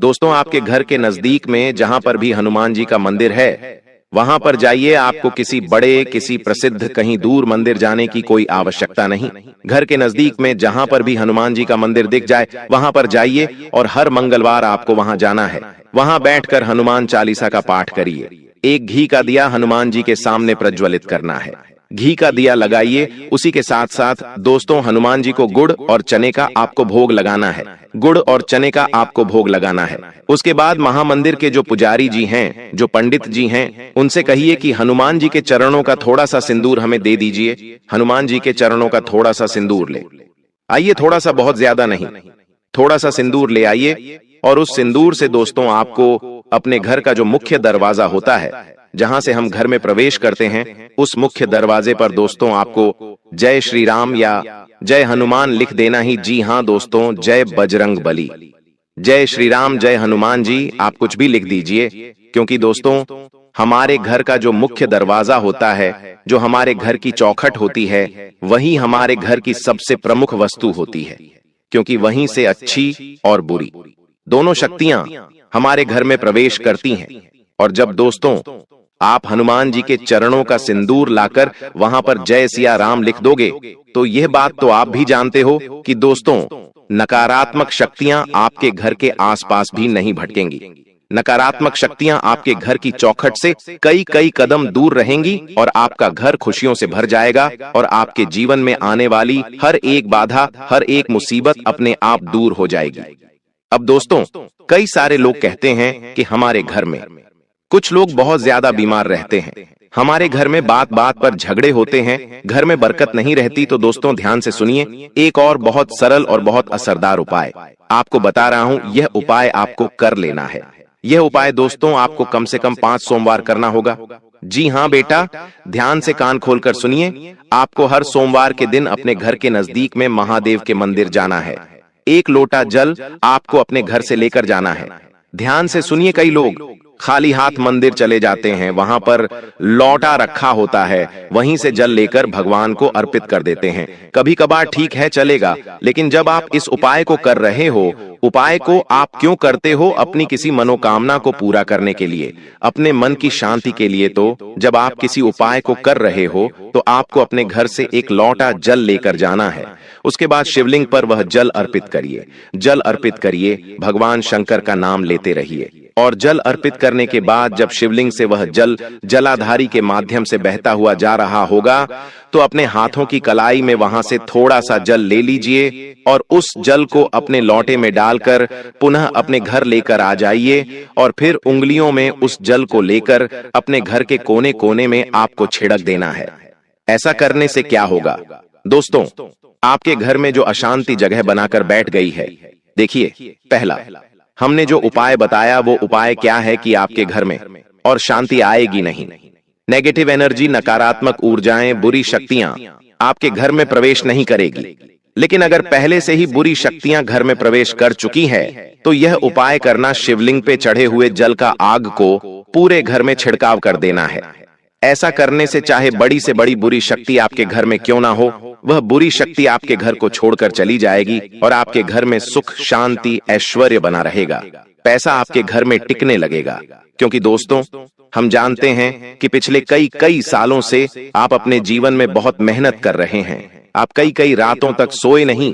दोस्तों, आपके घर के नजदीक में जहां पर भी हनुमान जी का मंदिर है, वहां पर जाइए। आपको किसी बड़े, किसी प्रसिद्ध, कहीं दूर मंदिर जाने की कोई आवश्यकता नहीं। घर के नजदीक में जहां पर भी हनुमान जी का मंदिर दिख जाए, वहां पर जाइए, और हर मंगलवार आपको वहां जाना है। वहां बैठकर हनुमान चालीसा का पाठ करिए। एक घी का दिया हनुमान जी के सामने प्रज्वलित करना है। घी का दिया लगाइए। उसी के साथ साथ दोस्तों, हनुमान जी को गुड़ और चने का आपको भोग लगाना है। गुड़ और चने का आपको भोग लगाना है। उसके बाद महामंदिर के जो पुजारी जी हैं, जो पंडित जी हैं, उनसे कहिए कि हनुमान जी के चरणों का थोड़ा सा सिंदूर हमें दे दीजिए। हनुमान जी के चरणों का थोड़ा सा सिंदूर ले आइए, थोड़ा सा, बहुत ज्यादा नहीं, थोड़ा सा सिंदूर ले आइए। और उस सिंदूर से दोस्तों आपको अपने घर का जो मुख्य दरवाजा होता है, जहां से हम घर में प्रवेश करते हैं, उस मुख्य दरवाजे पर दोस्तों आपको जय श्री राम या जय हनुमान लिख देना ही। जी हां दोस्तों, जय बजरंग बली, जय श्री राम, जय हनुमान जी, आप कुछ भी लिख दीजिए। क्योंकि दोस्तों, हमारे घर का जो मुख्य दरवाजा होता है, जो हमारे घर की चौखट होती है, वही हमारे घर की सबसे प्रमुख वस्तु होती है। क्योंकि वहीं से अच्छी और बुरी दोनों शक्तियां हमारे घर में प्रवेश करती हैं। और जब दोस्तों आप हनुमान जी के चरणों का सिंदूर लाकर वहां पर जय सिया राम लिख दोगे, तो यह बात तो आप भी जानते हो कि दोस्तों नकारात्मक शक्तियां आपके घर के आसपास भी नहीं भटकेंगी। नकारात्मक शक्तियां आपके घर की चौखट से कई कदम दूर रहेंगी, और आपका घर खुशियों से भर जाएगा, और आपके जीवन में आने वाली हर एक बाधा, हर एक मुसीबत अपने आप दूर हो जाएगी। अब दोस्तों, कई सारे लोग कहते हैं कि हमारे घर में कुछ लोग बहुत ज्यादा बीमार रहते हैं, हमारे घर में बात बात पर झगड़े होते हैं, घर में बरकत नहीं रहती। तो दोस्तों ध्यान से सुनिए, एक और बहुत सरल और बहुत असरदार उपाय आपको बता रहा हूं। यह उपाय आपको कर लेना है। यह उपाय दोस्तों आपको कम से कम 5 सोमवार करना होगा। जी हां बेटा, ध्यान से कान खोलकर सुनिए। आपको हर सोमवार के दिन अपने घर के नजदीक में महादेव के मंदिर जाना है। 1 लोटा जल आपको अपने घर से लेकर जाना है। ध्यान से सुनिए, कई लोग खाली हाथ मंदिर चले जाते हैं, वहां पर लौटा रखा होता है, वहीं से जल लेकर भगवान को अर्पित कर देते हैं। कभी कभार ठीक है, चलेगा, लेकिन जब आप इस उपाय को कर रहे हो, उपाय को आप क्यों करते हो? अपनी किसी मनोकामना को पूरा करने के लिए, अपने मन की शांति के लिए। तो जब आप किसी उपाय को कर रहे हो तो आपको अपने घर से 1 लोटा जल लेकर जाना है। उसके बाद शिवलिंग पर वह जल अर्पित करिए। जल अर्पित करिए, भगवान शंकर का नाम लेते रहिए। और जल अर्पित करने के बाद जब शिवलिंग से वह जल जलाधारी के माध्यम से बहता हुआ जा रहा होगा, तो अपने हाथों की कलाई में वहां से थोड़ा सा जल ले लीजिए और उस जल को अपने लोटे में डालकर पुनः अपने घर लेकर आ जाइए। और फिर उंगलियों में उस जल को लेकर अपने घर के कोने कोने में आपको छिड़क देना है। ऐसा करने से क्या होगा दोस्तों? आपके घर में जो अशांति जगह बनाकर बैठ गई है, देखिए, पहला हमने जो उपाय बताया वो उपाय क्या है कि आपके घर में और शांति आएगी नहीं। नेगेटिव एनर्जी, नकारात्मक ऊर्जाएं, बुरी शक्तियां आपके घर में प्रवेश नहीं करेगी। लेकिन अगर पहले से ही बुरी शक्तियां घर में प्रवेश कर चुकी है तो यह उपाय करना, शिवलिंग पे चढ़े हुए जल का आग को पूरे घर में छिड़काव कर देना है। ऐसा करने से चाहे बड़ी से बड़ी बुरी शक्ति आपके घर में क्यों ना हो, वह बुरी शक्ति आपके घर को छोड़कर चली जाएगी और आपके घर में सुख, शांति, ऐश्वर्य बना रहेगा। पैसा आपके घर में टिकने लगेगा। क्योंकि दोस्तों हम जानते हैं कि पिछले कई सालों से आप अपने जीवन में बहुत मेहनत कर रहे हैं। आप कई रातों तक सोए नहीं।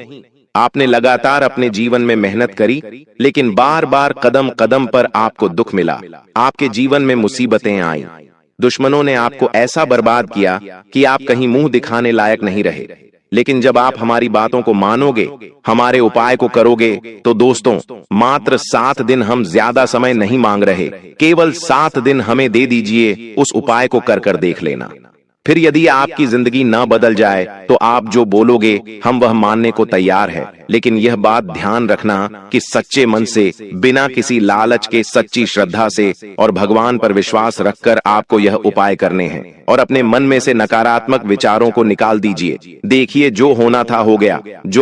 आपने लगातार अपने जीवन में मेहनत करी, लेकिन बार बार कदम कदम पर आपको दुख मिला। आपके जीवन में मुसीबतें आई। दुश्मनों ने आपको ऐसा बर्बाद किया कि आप कहीं मुंह दिखाने लायक नहीं रहे। लेकिन जब आप हमारी बातों को मानोगे, हमारे उपाय को करोगे, तो दोस्तों मात्र 7 दिन, हम ज्यादा समय नहीं मांग रहे, केवल 7 दिन हमें दे दीजिए। उस उपाय को कर देख लेना। फिर यदि आपकी जिंदगी न बदल जाए तो आप जो बोलोगे हम वह मानने को तैयार है। लेकिन यह बात ध्यान रखना कि सच्चे मन से, बिना किसी लालच के, सच्ची श्रद्धा से और भगवान पर विश्वास रखकर आपको यह उपाय करने हैं। और अपने मन में से नकारात्मक विचारों को निकाल दीजिए। देखिए, जो होना था हो गया। जो